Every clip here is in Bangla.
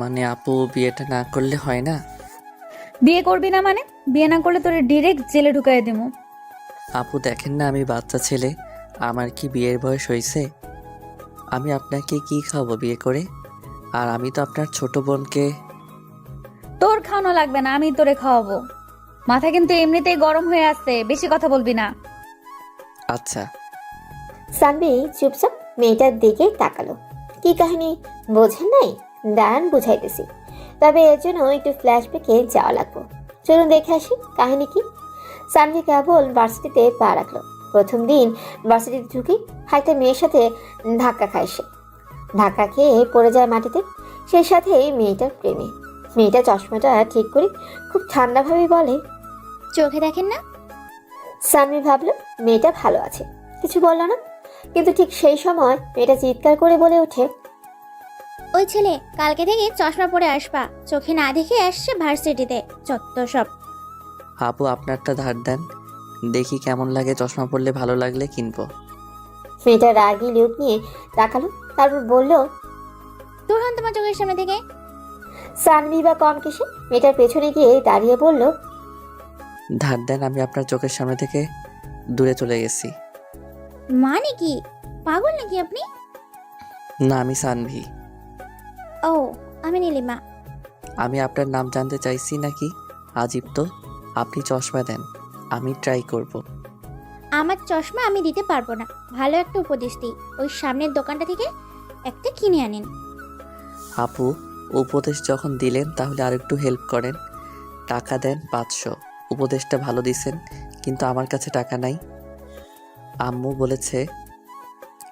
মানে আপু বিয়েটা না করলে হয় না? বিয়ে করবি না মানে? বিয়ে না করলে তোরে ডিরেক্ট জেলে ঢুকাই দেবো। আপু দেখেন না আমি বাচ্চা ছেলে, আমার কি বিয়ের বয়স হয়েছে? আমি আপনাকে কি খাওয়াবো বিয়ে করে? আর আমি তো আপনার ছোট বোনকে। তোর খাওয়ানো লাগবে না, আমি তোরে খাওয়াবো। মাথা কিন্তু এমনিতেই গরম হয়ে আসছে, বেশি কথা বলবি না। আচ্ছা। সানভি চুপচাপ মেয়েটার দিকে তাকালো। কি কাহিনী বোঝেন নাই? দাঁড়ান বুঝাইতেছি। তবে এর জন্য একটু ফ্ল্যাশব্যাকে যাওয়া লাগবো। চলুন দেখে আসি কাহিনী কি। সানভি কেবল ভার্সিটিতে পা রাখলো। প্রথম দিন ভার্সিটিতে ঢুকে একটা মেয়ের সাথে ধাক্কা খায় সে। ধাক্কা খেয়ে পড়ে যায় মাটিতে। সেই সাথে মেয়েটার প্রেমে। মেয়েটা চশমাটা ঠিক করে খুব ঠান্ডাভাবে বলে, চোখে দেখেন না? সানভি ভাবলো মেয়েটা ভালো আছে, কিছু বললো না। কিন্তু ঠিক সেই সময় মেয়েটা চিৎকার করে বলে ওঠে, ওই ছেলে কালকে থেকে চশমা পরে আসবা, চোখে না দেখে আসছে ভার্সিটিতে, যত সব। আপু আপনারটা ধার দেন, দেখি কেমন লাগে, চশমা পরলে ভালো লাগলে কিনবো। মেয়েটা রাগী লুক নিয়ে তাকালো, তারপর বলল, দূর হন তোমার চোখের সামনে থেকে। সানভি বা কম কিসে মেয়েটার পেছনে গিয়ে দাঁড়িয়ে বলল, ধার দেন, আমি আপনার চোখের সামনে থেকে দূরে চলে গেছি। মানে কি, পাগল নাকি আপনি? না আমি সানভি। ও, আমি নীলিমা। আমি আপনার নাম জানতে চাইছি নাকি? আজীব তো, আপনি চশমা দেন, আমি ট্রাই করব। আমার চশমা আমি দিতে পারবো না, ভালো একটা উপদেশ দিই, ওই সামনের দোকানটা থেকে একটা কিনে আনেন। আপু উপদেশ যখন দিলেন তাহলে আরেকটু হেল্প করেন, টাকা দেন 500। উপদেশটা ভালো দিছেন, কিন্তু আমার কাছে টাকা নাই। আম্মু বলেছে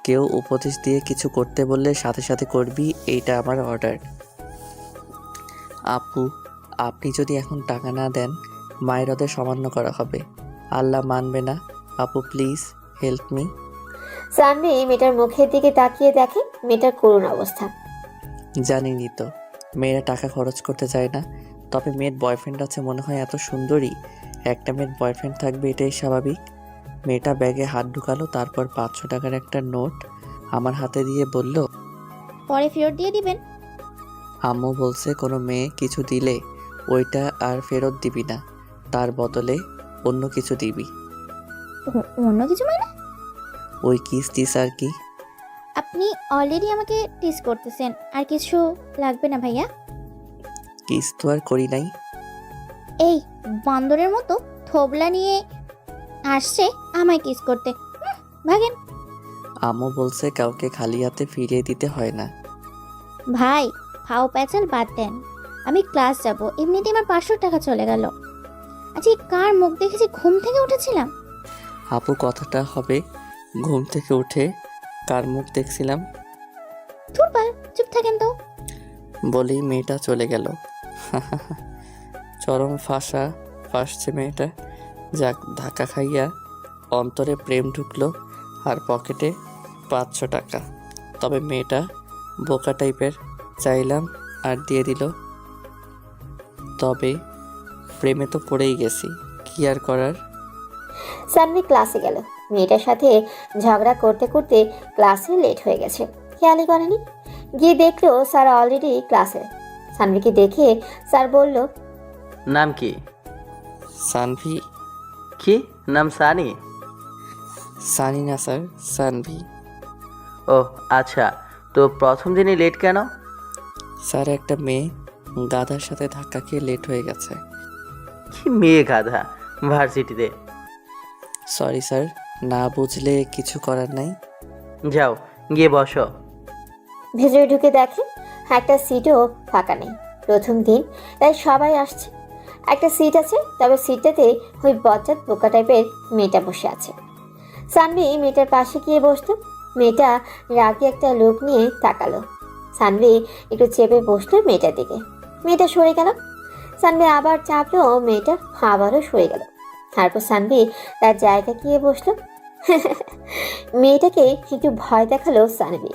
কেউ উপদেশ দিয়ে কিছু করতে বললে সাথে সাথে করবি, এইটা আমার অর্ডার। আপু আপনি যদি এখন টাকা না দেন মায়ের ওদের সামান্য করা হবে, আল্লাহ মানবে না। আপু প্লিজ হেল্প মি। সানভি মেয়েটার মুখের দিকে তাকিয়ে দেখে মেয়েটার করুণ অবস্থা। জানিনি তো মেয়েরা টাকা খরচ করতে চায় না, তবে মেয়ের বয়ফ্রেন্ড আছে মনে হয়, এত সুন্দরী একটা মেয়ের বয়ফ্রেন্ড থাকবে এটাই স্বাভাবিক। মেয়েটা ব্যাগে হাত ঢুকালো, তারপর 500 টাকার একটা নোট আমার হাতে দিয়ে বলল, পরে ফেরত দিয়ে দিবেন। আম্মু বলছে কোনো মেয়ে কিছু দিলে ওইটা আর ফেরত দিবি না, তার বদলে অন্য কিছু দিবি। অন্য কিছু মানে? ওই কিস টিস আর কি। আপনি অলরেডি আমাকে টিস করতেছেন, আর কিছু লাগবে না ভাইয়া। কিস তো আর করি নাই। এই বান্দরের মতো থোবলা নিয়ে আসছে আমায় কিস করতে, ভাগেন। আম্মু বলছে কাউকে খালি হাতে ফিরিয়ে দিতে হয় না। ভাই ফাও প্যাচাল বাদ দেন, আমি ক্লাস যাব, এমনিতেই আমার 500 টাকা চলে গেল। আচ্ছা কার মুখ দেখেছি ঘুম থেকে উঠেছিলাম? আপু কথাটা হবে ঘুম থেকে উঠে কার মুখ দেখছিলাম ধুরবার, চুপ থাকেন তো। বলেই মেয়েটা চলে গেল। চরম ফাঁসছে মেয়েটা। যাক, ধাক্কা খাইয়া অন্তরে প্রেম ঢুকলো আর পকেটে 500 টাকা। তবে মেয়েটা বোকা টাইপের, চাইলাম আর দিয়ে দিল। তবে প্রেমে তো পড়েই গেছি, কি আর করার। সানভি ক্লাসে গেল। মেয়েটার সাথে ঝগড়া করতে করতে ক্লাসে লেট হয়ে গেছে, খেয়ালই করেনি। গিয়ে দেখলো স্যার অলরেডি ক্লাসে। সানভিকে দেখে স্যার বলল, নাম কি? সানভি। কি নাম? সানি? সানি না স্যার, সানভি। ও আচ্ছা, তো প্রথম দিনই লেট কেন? স্যার একটা মেয়ে গাধার সাথে ধাক্কা খেয়ে লেট হয়ে গেছে। কি মেয়ে গাধা ভার্সিটিতে? সরি স্যার, না বুঝলে কিছু করার নাই। যাও গিয়ে বসো। ভেতরে ঢুকে দেখে একটা সিটও ফাঁকা নেই। প্রথম দিন তাই সবাই আসছে। একটা সিট আছে, তবে সিটটাতে ওই বজ্জাত বোকা টাইপের মেয়েটা বসে আছে। সানভি মেয়েটার পাশে গিয়ে বসতো। মেয়েটা রাগে একটা লুক নিয়ে তাকালো। সানভি একটু চেপে বসলো মেয়েটার দিকে। মেয়েটা সরে গেল। সানভি আবার চাপলো, মেয়েটা আবারও সরে গেল। তারপর সানভি তার জায়গা গিয়ে বসলো। মেয়েটাকে একটু ভয় দেখালো সানভি।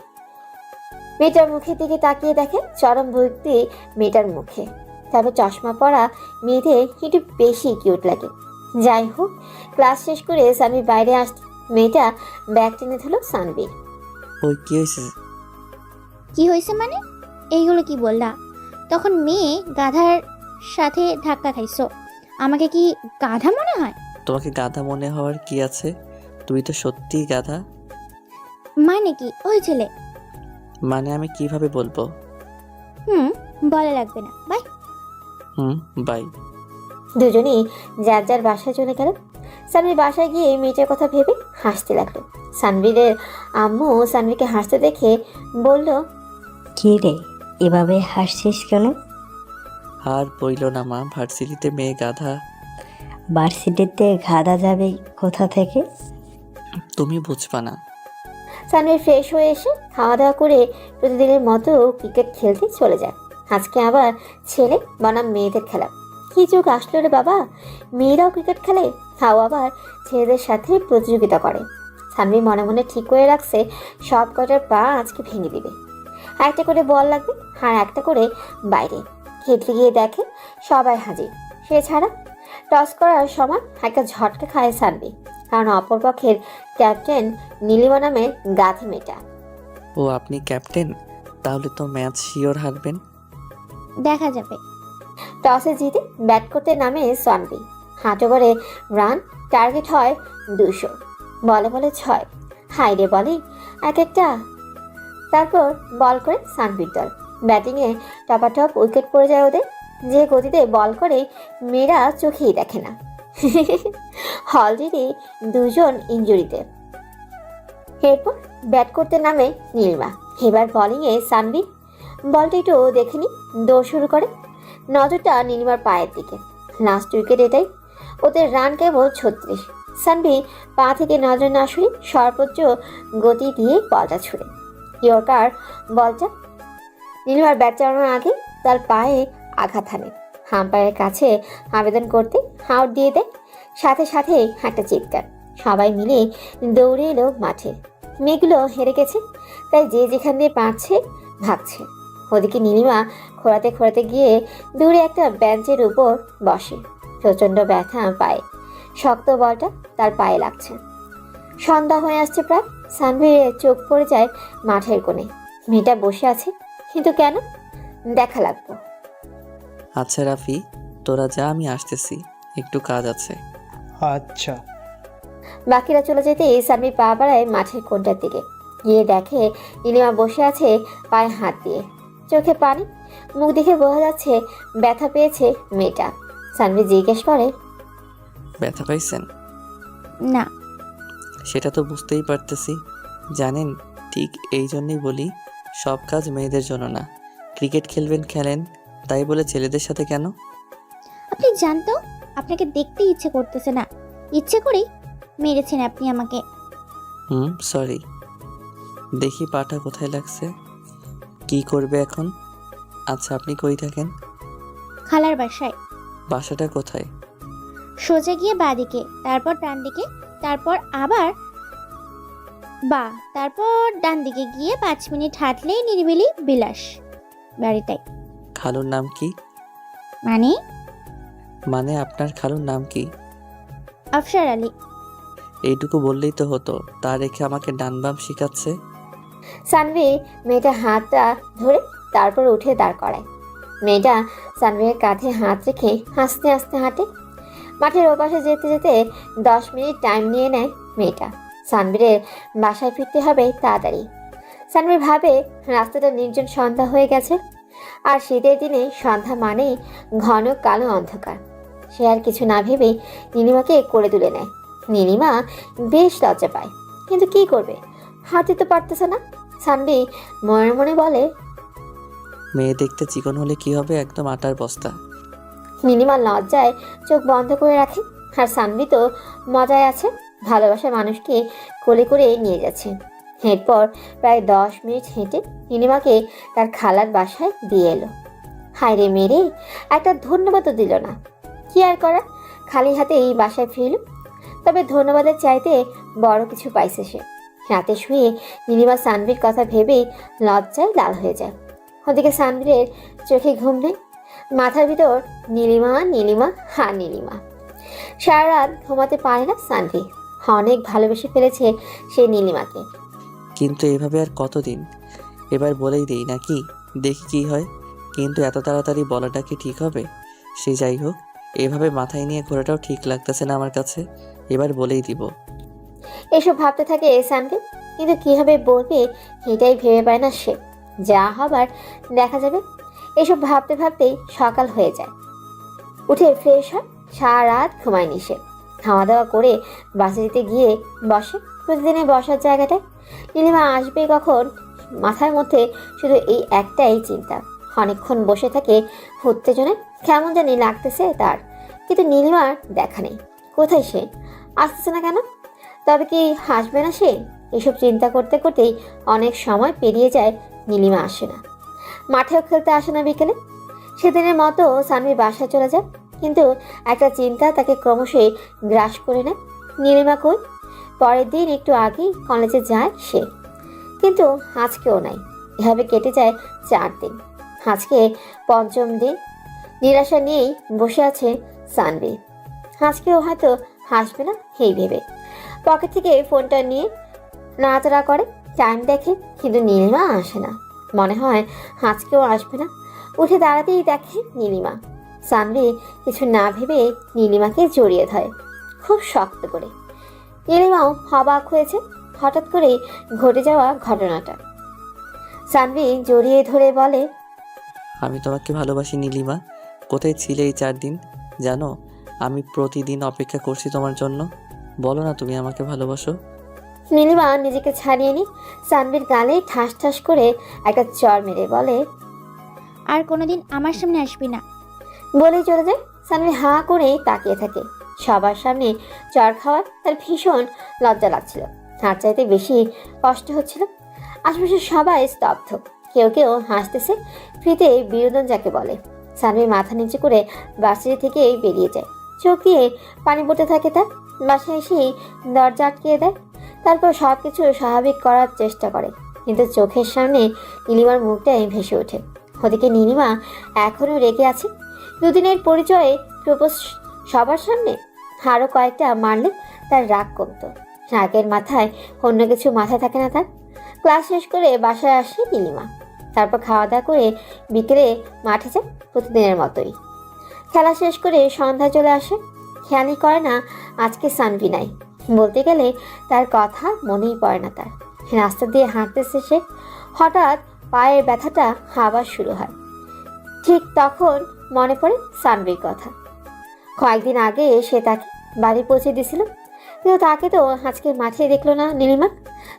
মেয়েটার মুখের দিকে তাকিয়ে দেখে চরম ভক্তি মেয়েটার মুখে। তবে চশমা পরা মেয়েদের একটু বেশি কিউট লাগে। যাই হোক, ক্লাস শেষ করে সানভি বাইরে আসতে মেয়েটা ব্যাগ টেনে ধরল সানভির। ওই কি হয়েছে? কি হয়েছে মানে? এইগুলো কি বললা? তখন মেয়ে গাধার সাথে ধাক্কা খাইছো। আমাকে কি গাধা মনে হয়? তোমাকে গাধা মনে হওয়ার কি আছে? তুমি তো সত্যিই গাধা। মানে কি ওই ছেলে? মানে আমি কিভাবে বলবো? হুম, বলা লাগবে না, বাই। বাই। দুজনেই যার যার বাসায় চলে গেল। সানভীর বাসায় গিয়ে মেয়েটার কথা ভেবে হাসতে লাগলো। সানভীরের আম্মু সানভীরকে হাসতে দেখে বলল, কি রে, এভাবে হাসছিস কেন? আর বইল না মা, ভার্সিটিতে মেয়ে গাধা। ভার্সিটিতে গাধা যাবে কোথা থেকে? তুমি বুঝবা না। সানভীর ফ্রেশ হয়ে এসে খাওয়া দাওয়া করে প্রতিদিনের মতো ক্রিকেট খেলতে চলে যায়। আজকে আবার ছেলে বনাম মেয়েদের খেলা। কি যুগ আসলো রে বাবা, মেয়েরাও ক্রিকেট খেলে, তাও আবার ছেলেদের সাথে প্রতিযোগিতা করে। সানভীর মনে মনে ঠিক করে রাখছে সব কটার পা আজকে ভেঙে দিবে। একটা করে বল লাগবে আর একটা করে বাইরে। খেলতে গিয়ে দেখে সবাই হাজির, সে ছাড়া। টস করার সময় একটা ঝটকা খায় সানভি, কারণ অপরপক্ষের ক্যাপ্টেন নীলিমা নামের গাধি মেয়েটা। ও আপনি ক্যাপ্টেন, তাহলে তো ম্যাচ শিওর হারবেন। দেখা যাবে। টসে জিতে ব্যাট করতে নামে সানভি। হাঁটো করে রান, টার্গেট হয় 200, বলে বলে 6। হাইরে বলে এক একটা। তারপর বল করে সানভির দল। ব্যাটিংয়ে টপাটপ উইকেট পড়ে যায় ওদের। যে গতিতে বল করে মেয়েরা চোখেই দেখে না। অলরেডি 2 জন ইনজুরিতে। এরপর ব্যাট করতে নামে নীলিমা। এবার বোলিংয়ে সানভি। বলটা একটু দেখেনি, দৌড় শুরু করে। নজরটা নীলিমার পায়ের দিকে। লাস্ট উইকেট এটাই। ওদের রান কেবল 36। সানভি পা থেকে নজর না সরিয়ে সর্বোচ্চ গতি দিয়ে বলটা ছুড়ে ইয়র্কার বলটা নীলিমার ব্যাট চালানোর আগে তার পায়ে আঘাত হানে। হাম্পায়ারের কাছে আবেদন করতে আউট দিয়ে দেয়। সাথে সাথে একটা চিৎকার। সবাই মিলে দৌড়ে এলো মাঠে। মেয়েগুলো হেরে গেছে, তাই যে যেখান দিয়ে পারছে ভাগছে। ওদিকে নীলিমা খোঁড়াতে খোঁড়াতে গিয়ে দূরে একটা বেঞ্চের উপর বসে। প্রচণ্ড ব্যথা পায়, শক্ত বলটা তার পায়ে লাগছে। সন্ধ্যা হয়ে আসছে প্রায়। সানভীরের চোখ পড়ে যায় মাঠের কোণে। মেয়েটা বসে আছে, কিন্তু কেন? দেখা লাগবো। আচ্ছা রাফি, তোরা যা, আমি আসতেছি, একটু কাজ আছে। আচ্ছা। বাকিরা চলে যেতে সানভি পা বাড়ায় মাঠের কোণটার দিকে। গিয়ে দেখে নীলিমা বসে আছে পায়ে হাত দিয়ে, চোখে পানি। মুখ দেখে বোঝা যাচ্ছে ব্যথা পেয়েছে মেয়েটা। সানভি জিজ্ঞেস করে, ব্যথা পাইছেন? না। সেটা তো বুঝতেই পারতেছি। জানেন, ঠিক এই জন্যই বলি সব কাজ মেয়েদের জন্য না। ক্রিকেট খেলবেন খেলেন, তাই বলে ছেলেদের সাথে কেন? আপনি জানতো আপনাকে দেখতে ইচ্ছে করতেছে না, ইচ্ছে করেই মেরেছেন আপনি আমাকে। সরি। দেখি পাটা কোথায় লাগছে। কি করবে এখন? আচ্ছা আপনি কই থাকেন? খালার বাসায়। বাসাটা কোথায়? সোজা গিয়ে বাঁদিকে, তারপর ডান দিকে, তারপর আবার তারপর ডান দিকে গিয়ে 5 মিনিট হাঁটলেই নিরিবিলি বিলাস বাড়িটাই। খালুর নাম কি? মানে আপনার খালুর নাম কি? আফসার আলী। এইটুকু বললেই তো হতো, তা রেখে আমাকে ডান বাম শিখাচ্ছে। সানভি মেয়েটা হাতটা ধরে তারপর উঠে দাঁড় করায়। মেয়েটা সানভির কাঁধে হাত রেখে হাসতে হাসতে হাঁটে। মাঠের ওপাশে যেতে যেতে 10 মিনিট টাইম নিয়ে নেয় মেয়েটা। সানভীরের বাসায় ফিরতে হবে তাড়াতাড়ি। সানভীর ভাবে রাস্তাটা নির্জন, সন্ধ্যা হয়ে গেছে। আর শীতের দিনে সন্ধ্যা মানেই ঘন কালো অন্ধকার। সে আর কিছু না ভেবেই নীলিমাকে কোলে তুলে নেয়। নীলিমা বেশ লজ্জা পায়, কিন্তু কি করবে, হাতে তো পারতেছে না। সানভি মনে মনে বলে, মেয়ে দেখতে চিকন হলে কি হবে, একদম আটার বস্তা। নীলিমা লজ্জায় চোখ বন্ধ করে রাখে। আর সানভি তো মজায় আছে, ভালোবাসার মানুষকে কোলে করে নিয়ে যাচ্ছে। এরপর প্রায় 10 মিনিট হেঁটে নীলিমাকে তার খালার বাসায় দিয়ে এলো। হায় রে মেরে, একটা ধন্যবাদও দিল না। কি আর করার, খালি হাতে এই বাসায় ফিরল। তবে ধন্যবাদের চাইতে বড় কিছু পাইছে সে। রাতে শুয়ে নীলিমা সানভির কথা ভেবেই লজ্জায় লাল হয়ে যায়। ওদিকে সানভীরের চোখে ঘুম নেই, মাথার ভিতর নীলিমা নীলিমা হা নীলিমা। সারা রাত ঘুমাতে পারে না সানভি। অনেক ভালোবেসে ফেলেছে সে নীলিমাকে। কিন্তু এভাবে আর কতদিন? এবার বলেই দেই নাকি, দেখি কি হয়। কিন্তু এত তাড়াতাড়ি বলাটা কি ঠিক হবে? সে যাই হোক, এভাবে মাথায় নিয়ে ঘোরাটাও ঠিক লাগতেছে না আমার কাছে। এবার বলেই দিব। এসব ভাবতে থাকে সানভি, কিন্তু কিভাবে বলবে এটাই ভেবে পায় না সে। যা হবার দেখা যাবে। এসব ভাবতে ভাবতেই সকাল হয়ে যায়। উঠে ফ্রেশ হয়, সারা রাত ঘুমায়নি সে। খাওয়া দাওয়া করে বাসে যেতে গিয়ে বসে প্রতিদিনের বসার জায়গাটায়। নীলিমা আসবে কখন, মাথার মধ্যে শুধু এই একটাই চিন্তা। অনেকক্ষণ বসে থাকে উত্তেজনায়, কেমন জানি লাগতেছে তার, কিন্তু নীলিমার দেখা নেই। কোথায় সে? আসতেছে না কেন? তবে কি হাসবে না সে? এসব চিন্তা করতে করতেই অনেক সময় পেরিয়ে যায়, নীলিমা আসে না। মাঠেও খেলতে আসে না বিকেলে। সেদিনের মতো সানভি বাসায় চলে যায়, কিন্তু একটা চিন্তা তাকে ক্রমশই গ্রাস করে নেয়। নীলিমা কই? পরের দিন একটু আগেই কলেজে যায় সে, কিন্তু আজকেও নাই। এভাবে কেটে যায় 4 দিন। আজকে 5ম দিন। নিরাশা নিয়েই বসে আছে সানভি। আজকেও হয়তো হাসবে না এই ভেবে পকেট থেকে ফোনটা নিয়ে নাড়াচাড়া করে, টাইম দেখে, কিন্তু নীলিমা আসে না। মনে হয় আজকেও আসবে না। উঠে দাঁড়াতেই দেখে নীলিমা। সানভি কিছু না ভেবে নীলিমাকে জড়িয়ে ধরে খুব শক্ত করে। নীলিমাও অবাক হয়েছে হঠাৎ করেই ঘটে যাওয়া ঘটনাটা। সানভি জড়িয়ে ধরে বলে, আমি তোমাকে ভালোবাসি নীলিমা। কোথায় ছিলে এই 4 দিন? জানো, আমি প্রতিদিন অপেক্ষা করছি তোমার জন্য। বলো না তুমি আমাকে ভালোবাসো। নীলিমা নিজেকে ছাড়িয়ে নি সানভির গালে ঠাস ঠাস করে একটা চড় মেরে বলে, আর কোনোদিন আমার সামনে আসবি না। বলেই চলে যায়। সানভি হাঁ করে তাকিয়ে থাকে। সবার সামনে চড় খাওয়ার তার ভীষণ লজ্জা লাগছিল, তার চাইতে বেশি কষ্ট হচ্ছিল। আশেপাশে সবাই স্তব্ধ, কেউ কেউ হাসতেছে, ফ্রিতে বিনোদন যাকে বলে। সানভি মাথা নিচু করে বাসিটি থেকে বেরিয়ে যায়। চোখ দিয়ে পানি পড়তে থাকে তার। বাসায় এসেই দরজা আটকিয়ে দেয়। তারপর সব কিছু স্বাভাবিক করার চেষ্টা করে, কিন্তু চোখের সামনে নীলিমার মুখটাই ভেসে ওঠে। ওদিকে নীলিমা এখনও রেগে আছে। দুদিনের পরিচয়ে প্রপোজ সবার সামনে। আরও কয়েকটা মারলে তার রাগ কমতো। রাগের মাথায় অন্য কিছু মাথায় থাকে না তার। ক্লাস শেষ করে বাসায় আসে নীলিমা। তারপর খাওয়া দাওয়া করে বিকেলে মাঠে যায় প্রতিদিনের মতোই। খেলা শেষ করে সন্ধ্যা চলে আসে। খেয়ালই করে না আজকে সানভি নাই। বলতে গেলে তার কথা মনেই পড়ে না তার। রাস্তা দিয়ে হাঁটতেছে সে, হঠাৎ পায়ের ব্যথাটা আবার শুরু হয়। ঠিক তখন মনে পড়ে সানভির কথা। কয়েকদিন আগে সে তাকে বাড়ি পৌঁছে দিয়েছিল, কিন্তু তাকে তো আজকে মাঠে দেখলো না নীলিমা।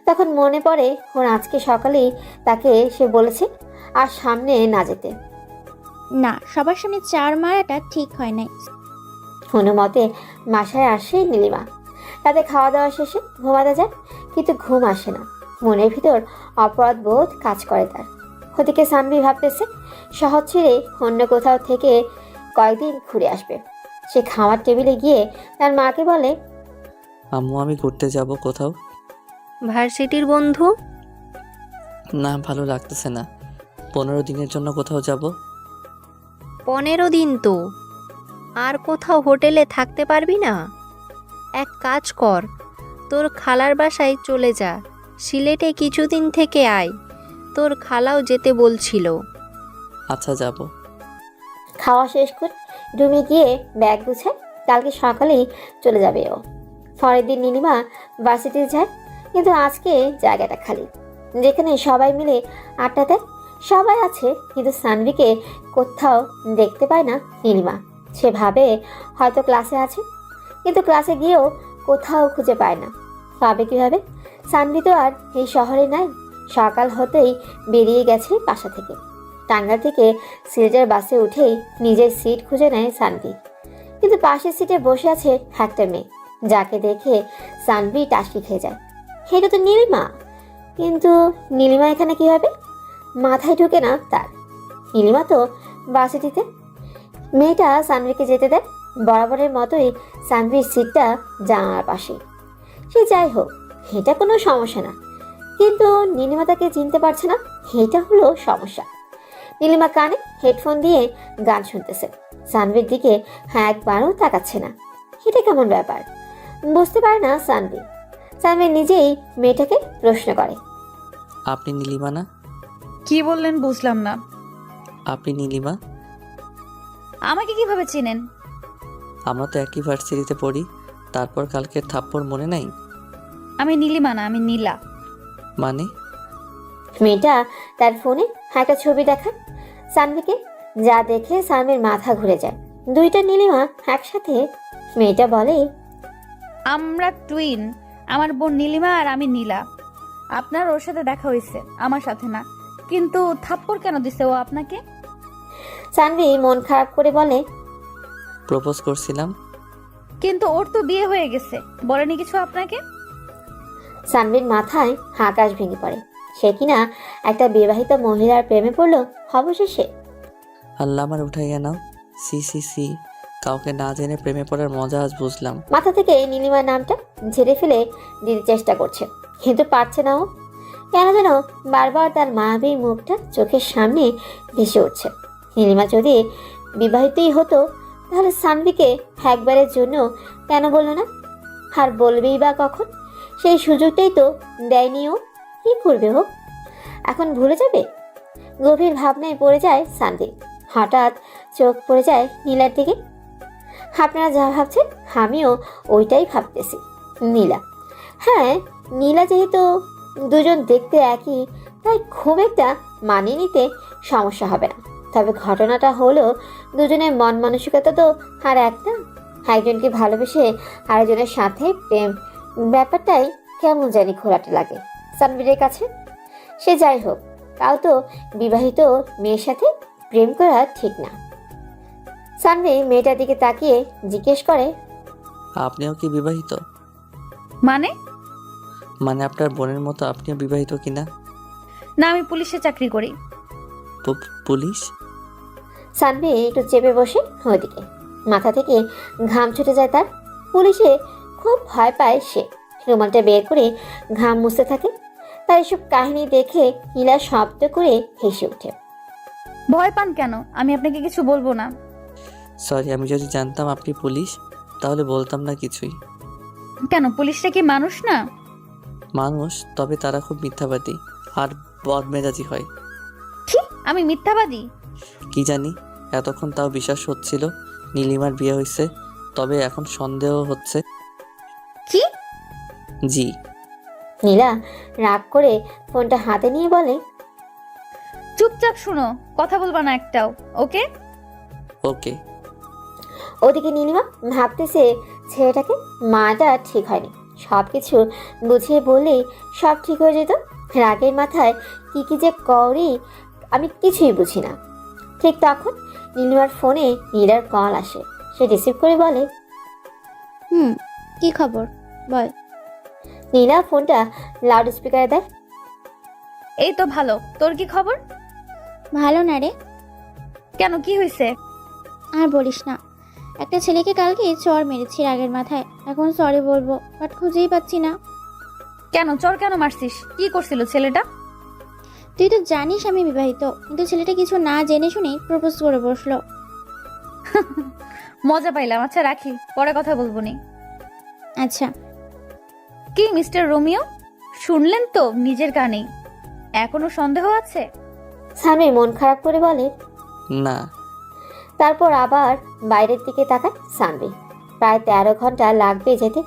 তখন মনে পড়ে ওর আজকে সকালেই তাকে সে বলেছে আর সামনে না যেতে। না, সবার সামনে 4 মারাটা ঠিক হয় নাই। অনুমতে বাসায় আসে নীলিমা। রাতে খাওয়া দাওয়া শেষে ঘুমাতে যায়, কিন্তু ঘুম আসে না। মনের ভিতর অপরাধ বোধ কাজ করে তার। ওদিকে সানভি ভাবতেছে শহর ছেড়ে অন্য কোথাও থেকে কয়েকদিন ঘুরে আসবে। সে খাওয়ার টেবিলে গিয়ে তার মাকে বলে, আম্মু, আমি ঘুরতে যাব কোথাও। ভার্সিটির বন্ধু? না, ভালো লাগতেছে না। 15 দিনের জন্য কোথাও যাব। 15 দিন তো আর কোথাও হোটেলে থাকতে পারবি না? এক কাজ কর, তোর খালার বাসায় চলে যা, সিলেটে কিছুদিন থেকে আয়। তোর খালাও যেতে বলছিল। আচ্ছা, যাব। খাওয়া শেষ করে রুমে গিয়ে ব্যাগ গুছায়। কালকে সকালেই চলে যাবে ও। পরের দিন নীলিমা ভার্সিটি যায়, কিন্তু আজকে জায়গাটা খালি। যেখানে সবাই মিলে আড্ডা দেয়, সবাই আছে, কিন্তু সানভিকে কোথাও দেখতে পায় না নীলিমা। সে ভাবে হয়তো ক্লাসে আছে, কিন্তু ক্লাসে গিয়েও কোথাও খুঁজে পায় না। পাবে কীভাবে? সানভি তো আর এই শহরে নাই। সকাল হতেই বেরিয়ে গেছে বাসা থেকে। টাঙ্গাইল থেকে সিলেটের বাসে উঠেই নিজের সিট খুঁজে নেয় সানভি, কিন্তু পাশের সিটে বসে আছে একটা মেয়ে, যাকে দেখে সানভি টাসকি খেয়ে যায়। এটা তো নীলিমা, কিন্তু নীলিমা এখানে কীভাবে? মাথায় ঢুকে না তার। নীলিমা তো বাসিটিতে। মেয়েটা সানভিকে যেতে দেয়। বরাবরের মতোই সানভির সিটটা জানালার পাশে। সে যাই হোক, এটা কোনো সমস্যা না, কিন্তু নীলিমা তাকে চিনতে পারছে না, এটা হলো সমস্যা। নীলিমা কানে হেডফোন দিয়ে গান শুনতেছে, সানভির দিকে একবারও তাকাচ্ছে না। এটা কেমন ব্যাপার? বুঝতে পারে না সানভি। সানভি নিজেই মেয়েটাকে প্রশ্ন করে, আপনি নীলিমা না? কি বললেন বুঝলাম না। আপনি নীলিমা? আমাকে কিভাবে চিনেন? আমরা তো একই ভার্সিটিতে পড়ি। তারপর কালকের থাপ্পড় মনে নাই? আমি নীলিমা না, আমি নীলা। মানে? মেয়েটা তার ফোনে একটা ছবি দেখায় সানভিকে, যা দেখে সানভির মাথা ঘুরে যায়। দুইটা নীলিমা একসাথে। মেয়েটা বলে, আমরা টুইন। আমার বোন নীলিমা আর আমি নীলা। আপনার ওর সাথে দেখা হয়েছে, আমার সাথে না। কিন্তু থাপ্পড় কেন দিছে ও আপনাকে? সানভি মন খারাপ করে বলে, প্রপোজ করছিলাম। কিন্তু ওর তো বিয়ে হয়ে গেছে, বলেনি কিছু আপনাকে? সানভির মাথায় আকাশ ভেঙে পড়ে। সে কিনা একটা বিবাহিত মহিলার প্রেমে পড়লো অবশেষে। আল্লাহ আমার উঠাইয়া নাও। সি সি সি, কাউকে না জেনে প্রেমে পড়ার মজা আজ বুঝলাম। মাথা থেকে নীলিমার নামটা ঝেড়ে ফেলে দিতে চেষ্টা করছে, কিন্তু পারছে না ও। কেন যেন বারবার তার মায়াবী মুখটা চোখের সামনে ভেসে উঠছে। নীলিমা যদি বিবাহিতই হতো তাহলে সানভিকে একবারের জন্য কেন বললো না? আর বলবেই বা কখন? সেই সুযোগটাই তো দেয়নি ও। কি করবে ও? এখন ভুলে যাবে? গভীর ভাবনায় পড়ে যায় সানভি। হঠাৎ চোখ পড়ে যায় নীলার দিকে। আপনারা যা ভাবছেন আমিও ওইটাই ভাবতেছি। নীলা, হ্যাঁ নীলা, যেহেতু দুজন দেখতে একই, তাই খুব একটা মানিয়ে নিতে সমস্যা হবে না। তবে ঘটনাটা হলো, দুজনের মন মানসিকতা তো আর একটা। একজনকে ভালোবেসে আরেকজনের সাথে প্রেম, ব্যাপারটাই কেমন জানি ঘোলাটে লাগে সানভীরের কাছে। সে যাই হোক, তাও তো বিবাহিত মেয়ের সাথে প্রেম করা ঠিক না। সানভি মেয়েটার দিকে তাকিয়ে জিজ্ঞেস করে, আপনিও কি বিবাহিত? মানে? মানে আপনার বোনের মতো আপনিও বিবাহিত কিনা? না, আমি পুলিশে চাকরি করি। পুলিশ? সানভি একটু চেপে বসে ওইদিকে। মাথা থেকে ঘাম ছুটে যায় তার। পুলিশে খুব ভয় পায় সে। রুমালটা বের করে ঘাম মুছতে থাকে। তার এসব কাহিনী দেখে নীলা শব্দ করে হেসে ওঠে। ভয় পান কেন? আমি আপনাকে কিছু বলবো না। সরি, আমি যদি জানতাম আপনি পুলিশ তাহলে বলতাম না কিছুই। কেন, পুলিশরা কি মানুষ না? মানুষ, তবে তারা খুব মিথ্যাবাদী আর বদমেজাজি হয়। কি? আমি মিথ্যাবাদী? কি জানি, এতক্ষণ তাও বিশ্বাস হচ্ছিল নীলিমার বিয়ে হয়েছে, তবে এখন সন্দেহ হচ্ছে। কি? জি। নীলা রাগ করে ফোনটা হাতে নিয়ে বলে, চুপচাপ শুনো, কথা বলবা না একটাও, ওকে? ওকে। ওদিকে নীলিমা ভাবতেছে ছেলেটাকে মাটা ঠিক হয়নি। সব কিছু বুঝিয়ে বললেই সব ঠিক হয়ে যেত। রাগের মাথায় কি কি যে করি আমি কিছুই বুঝি না। ঠিক তখন নীলিমার ফোনে নীলার কল আসে। সে রিসিভ করে বলে, কি খবর বল। নীলা ফোনটা লাউড স্পিকারে দেয়। এই তো ভালো, তোর কি খবর? ভালো না রে। কেন, কি হয়েছে? আর বলিস না, একটা ছেলেকে কালকে চড় মেরেছি রাগের মাথায়। এখন সরি বলবো, বাট খুঁজেই পাচ্ছি না। কেন চর কেন মারছিস? কি করছিল ছেলেটা? তুই তো জানিস আমি বিবাহিত, কিন্তু ছেলেটা কিছু না জেনে শুনেই প্রপোজ করে বসলো। মজা পাইলাম। আচ্ছা রাখি, পরে কথা বলবো নি। আচ্ছা। কি মিস্টার রোমিও, শুনলেন তো নিজের কানেই? এখনো সন্দেহ আছে? স্বামী মন খারাপ করে বলে। না। তারপর আবার বাইরের দিকে তাকায় সানভি। প্রায় 13 ঘন্টা লাগবে যেতে,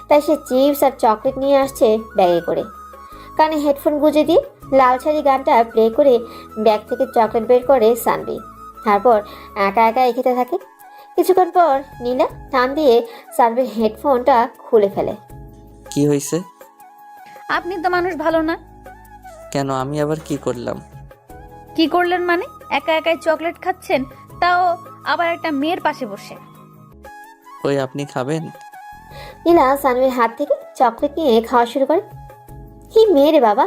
তাই সে চিপস আর চকলেট নিয়ে আসছে ব্যাগে করে। কানে হেডফোন গুঁজে দিয়ে লাল শাড়ি গানটা প্লে করে ব্যাগ থেকে চকলেট বের করে সানভি। তারপর একা একা খেতে থাকে। কিছুক্ষণ পর নীলা টান দিয়ে সানভির হেডফোনটা খুলে ফেলে। কি হয়েছে? আপনি তো মানুষ ভালো না। কেন, আমি আবার কি করলাম? কি করলেন মানে? একা একাই চকলেট খাচ্ছেন, তাও আবার একটা মেয়ের পাশে বসে। ওই আপনি খাবেন? নীলা সানভির হাত থেকে চকলেট নিয়ে খাওয়া শুরু করে। কি মেয়ে রে বাবা,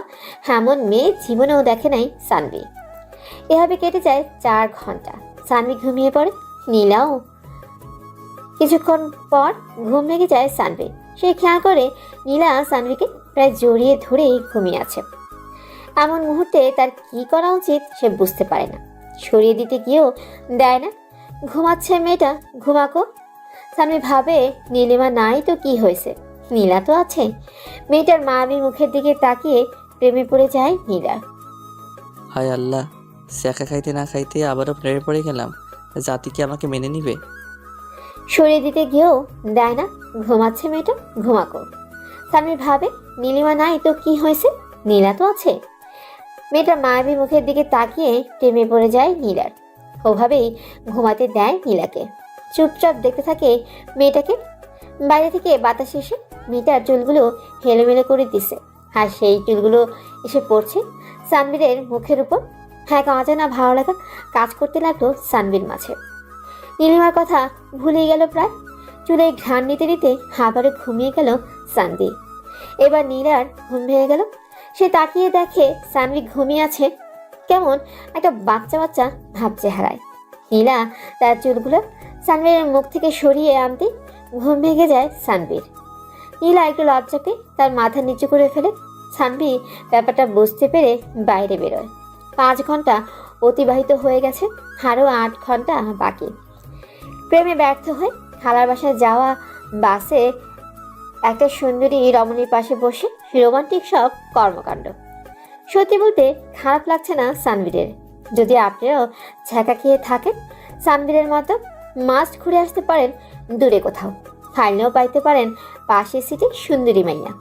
এমন মেয়ে জীবনেও দেখে নাই সানভি। এভাবে কেটে যায় 4 ঘন্টা। সানভি ঘুমিয়ে পড়ে, নীলাও। কিছুক্ষণ পর ঘুম ভেঙে যায় সানভি। সে খেয়াল করে নীলা সানভিকে প্রায় জড়িয়ে ধরেই ঘুমিয়ে আছে। এমন মুহূর্তে তার কি করা উচিত সে বুঝতে পারে না। সরিয়ে দিতে গিয়েও দেয় না। ঘুমাচ্ছে মেয়েটা, ঘুমাকো। সানভি ভাবে নীলিমা নাই তো কি হয়েছে, নীলা তো আছে। মেয়েটার মায়াবী মুখের দিকে তাকিয়ে প্রেমে পড়ে যায় নীলা। হায় আল্লাহ, শেখা খাইতে না খাইতে আবারও প্রেমে পড়ে গেলাম। জাতি কি আমাকে মেনে নিবে? সরিয়ে দিতে গিয়েও দেয় না। ঘুমাচ্ছে মেয়েটা, ঘুমাকো। সানভীর ভাবে নীলিমা নাই তো কি হয়েছে, নীলা তো আছে। মেয়েটার মায়াবী মুখের দিকে তাকিয়ে প্রেমে পড়ে যায় নীলার। ওভাবেই ঘুমাতে দেয় নীলাকে। চুপচাপ দেখতে থাকে মেয়েটাকে। বাইরে থেকে বাতাস এসে মেয়েটার চুলগুলো হেলোমেলো করে দিছে, আর সেই চুলগুলো এসে পড়ছে সানভীরের মুখের উপর। হ্যাঁ, অজানা ভালো লাগা কাজ করতে লাগলো সানভীর মাঝে। নীলিমার কথা ভুলে গেল প্রায়। চুলে ঘ্রাণ নিতে নিতে আবারও ঘুমিয়ে গেল সানভি। এবার নীলার ঘুম ভেঙে গেল। সে তাকিয়ে দেখে সানভি ঘুমিয়ে আছে, কেমন একটা বাচ্চা বাচ্চা ভাব চেহারায়। নীলা তার চুলগুলো সানভীর মুখ থেকে সরিয়ে আনতে ঘুম ভেঙে যায় সানভীর। নীলা একটু লজ্জা পেয়ে তার মাথা নিচু করে ফেলে। সানভি ব্যাপারটা বুঝতে পেরে বাইরে বেরোয়। 5 ঘন্টা অতিবাহিত হয়ে গেছে, আরও 8 ঘন্টা বাকি। প্রেমে ব্যর্থ হয়ে খালার বাসায় যাওয়া বাসে একটা সুন্দরী রমণীর পাশে বসে রোমান্টিক সব কর্মকাণ্ড। সত্যি বলতে খারাপ লাগছে না সানভীরের। যদি আপনারাও ছ্যাঁকা খেয়ে থাকেন সানভীরের মতো, মাস্ট ঘুরে আসতে পারেন দূরে কোথাও, ফাইলেও পাইতে পারেন পাশের সিটে সুন্দরী মাইয়া।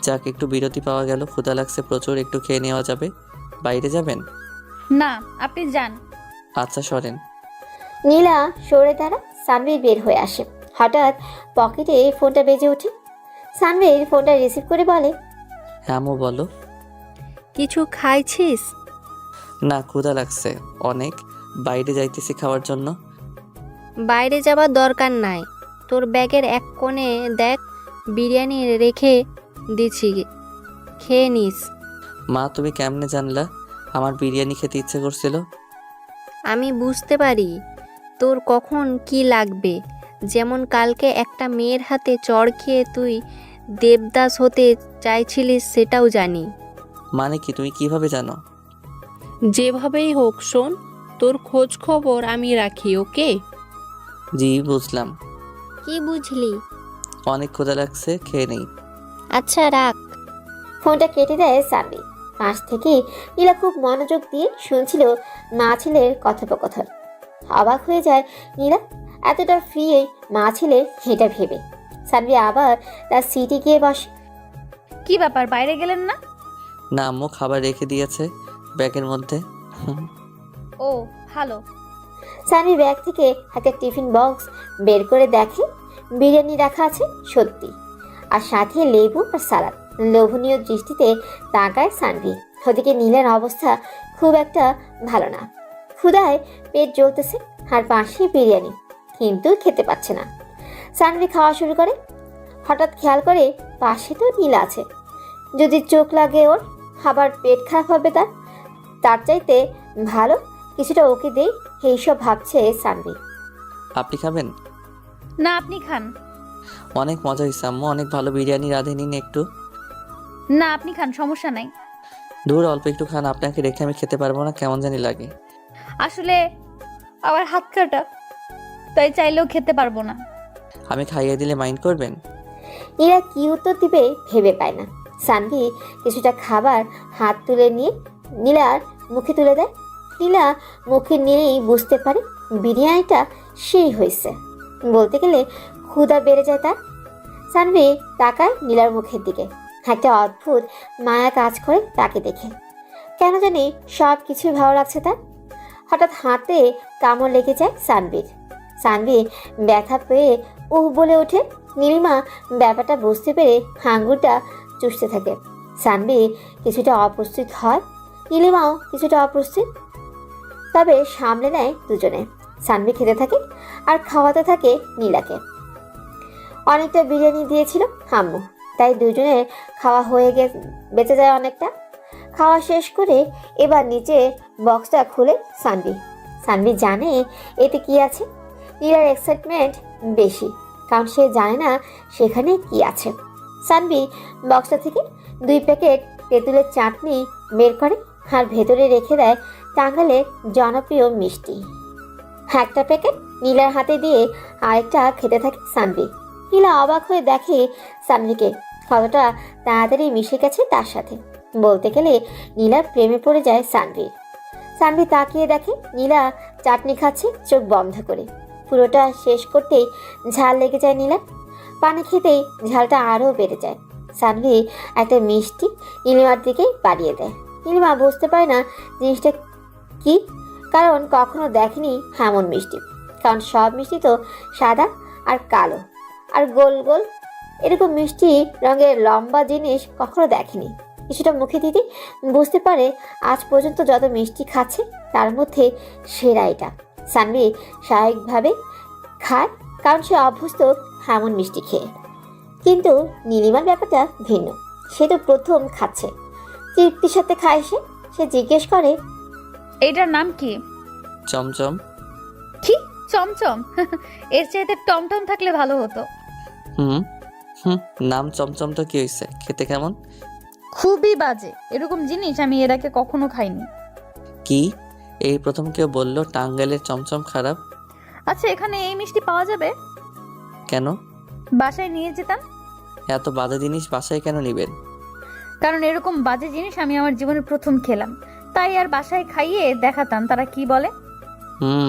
যাক, একটু বিরতি পাওয়া গেল। ক্ষুধা লাগছে প্রচুর, একটু খেয়ে নেওয়া যাবে। বাইরে যাবেন? না, আপনি যান। আচ্ছা সরেন। নীলা সরে দাঁড়া। সানভীর বের হয়ে আসে। হঠাৎ পকেটে ফোনটা বেজে ওঠে। সানভীর ফোনটা রিসিভ করে বলে, হ্যাঁ আম্মু বলো। কিছু খাইছিস? না, ক্ষুধা লাগছে অনেক, বাইরে যাইতেছি খাওয়ার জন্য। বাইরে যাবার দরকার নাই। তোর ব্যাগের এক কোণে দেখ, বিরিয়ানি রেখে দিছি, খেয়ে নিস। মা তুমি কেমনে জানলা আমার বিরিয়ানি খেতে ইচ্ছে করছিল? আমি বুঝতে পারি তোর কখন কি লাগবে। যেমন কালকে একটা মেয়ের হাতে চড় খেয়ে তুই দেবদাস হতে চাইছিলিস, সেটাও জানি। মানে কি, তুমি কিভাবে জানো? যেভাবেই হোক শোন, তোর খোঁজ খবর আমি রাখি, ওকে? জি বুঝলাম। কি বুঝলি? অনেক ক্ষুধা লাগছে, খেয়ে নেই। আচ্ছা রাখ। ফোনটা কেটে দেয় সানভি। পাশ থেকে নীলা খুব মনোযোগ দিয়ে শুনছিল মা ছেলের কথোপকথন। অবাক হয়ে যায় নীলা, এতটা ফ্রি মা ছেলে এটা ভেবে। সানভি আবার তার সিটে গিয়ে বসে। কি ব্যাপার, বাইরে গেলেন না? না আম্মু খাবার রেখে দিয়েছে ব্যাগের মধ্যে। ও ভালো। সানভি ব্যাগ থেকে একটা টিফিন বক্স বের করে দেখে বিরিয়ানি রাখা আছে সত্যি, আর সাথে লেবু আর সালাদ। লোভনীয় দৃষ্টিতে তাকায় সানভি। ওদিকে নীলের অবস্থা খুব একটা ভালো না। ক্ষুধায় পেট জ্বলতেছে, আর পাশে বিরিয়ানি, কিন্তু খেতে পাচ্ছে না। সানভি খাওয়া শুরু করে। হঠাৎ খেয়াল করে পাশে তো নীল আছে। যদি চোখ লাগে ওর, আবার পেট খারাপ হবে তার। তার চাইতে ভালো কিছুটা ওকে দেই, এইসব ভাবছে সানভি। আপনি খাবেন? না, আপনি খান। অনেক মজা হয়েছে আম্মু, অনেক ভালো বিরিয়ানি রাঁধে নিন একটু। না, আপনি খান, সমস্যা নাই। দূর অল্প একটু খান, আপনাকে রেখে আমি খেতে পারবো না, কেমন জানি লাগে। আসলে আমার হাত কাটা, তাই চাইলেও খেতে পারবো না। আমি খাইয়ে দিলে মাইন্ড করবেন? নীলা কি উত্তর দিবে ভেবে পায় না। সানভি কিছুটা খাবার হাত তুলে নিয়ে নীলার মুখে তুলে দেয়। নীলা মুখে নিয়েই বুঝতে পারে বিরিয়ানিটা সেই হয়েছে। বলতে গেলে ক্ষুধা বেড়ে যায় তার। সানভি তাকায় নীলার মুখের দিকে। একটা অদ্ভুত মায়া কাজ করে তাকে দেখে। কেন জানি সব কিছু ভালো লাগছে তার। হঠাৎ হাতে কামড় লেগে যায় সানভির। সানভি ব্যথা পেয়ে বলে ওঠে। নীলিমা ব্যাপারটা বুঝতে পেরে আঙুলটা চুষতে থাকে। সানভি কিছুটা অপ্রস্তুত হয়, নীলিমাও কিছুটা অপ্রস্তুত, তবে সামলে নেয় দুজনে। সানভি খেতে থাকে আর খাওয়াতে থাকে নীলাকে। অনেকটা বিরিয়ানি দিয়েছিল আম্মু, তাই দুজনের খাওয়া হয়ে বেঁচে যায় অনেকটা। খাওয়া শেষ করে এবার নিচে বক্সটা খুলে সানভি জানে এতে কি আছে। নীলার এক্সাইটমেন্ট বেশি, কারণ সে জানে না সেখানে কি আছে। সানভি বক্সটা থেকে 2 প্যাকেট তেঁতুলের চাটনি বের করে, আর ভেতরে রেখে দেয় টাঙ্গালের জনপ্রিয় মিষ্টি। একটা প্যাকেট নীলার হাতে দিয়ে আরেকটা খেতে থাকে সানভি। নীলা অবাক হয়ে দেখে সানভিকে। কতটা তাড়াতাড়ি মিশে গেছে তার সাথে। বলতে গেলে নীলার প্রেমে পড়ে যায় সানভীর। সানভীর তাকিয়ে দেখে নীলা চাটনি খাচ্ছে চোখ বন্ধ করে। পুরোটা শেষ করতেই ঝাল লেগে যায় নীলার। পানি খেতেই ঝালটা আরও বেড়ে যায়। সানভি একটা মিষ্টি নীলিমার দিকে বাড়িয়ে দেয়। নীলিমা বুঝতে পারে না জিনিসটা কি, কারণ কখনো দেখেনি এমন মিষ্টি। কারণ সব মিষ্টি তো সাদা আর কালো আর গোল গোল, এরকম মিষ্টি রঙের লম্বা জিনিস কখনো দেখেনি। কিছুটা মুখে দিতে বুঝতে পারে আজ পর্যন্ত যত মিষ্টি খাচ্ছে তার মধ্যে সেরা এটা। সানভি স্বাভাবিকভাবে খায়, কারণ সে অভ্যস্ত এমন মিষ্টি খেয়ে। কিন্তু নীলিমার ব্যাপারটা ভিন্ন। সে তো প্রথম খাচ্ছে, তৃপ্তির সাথে খায়। সে জিজ্ঞেস করে, এইটার নাম কি? চমচম। কি চমচম? এর চাইতে টমটম থাকলে ভালো হতো। হুম হুম, নাম চমচম তো কি হয়েছে? খেতে কেমন? খুবই বাজে, এরকম জিনিস আমি এর আগে কখনো খাইনি। কি, এই প্রথম কেউ বললো টাঙ্গাইলের চমচম খারাপ? আচ্ছা, এখানে এই মিষ্টি পাওয়া যাবে? কেন? বাসায় নিয়ে যেতাম। এত বাজে জিনিস বাসায় কেন নিবেন? কারণ এরকম বাজে জিনিস আমি আমার জীবনে প্রথম খেলাম, তাই আর বাসায় খাইয়ে দেখাতাম তারা কি বলে।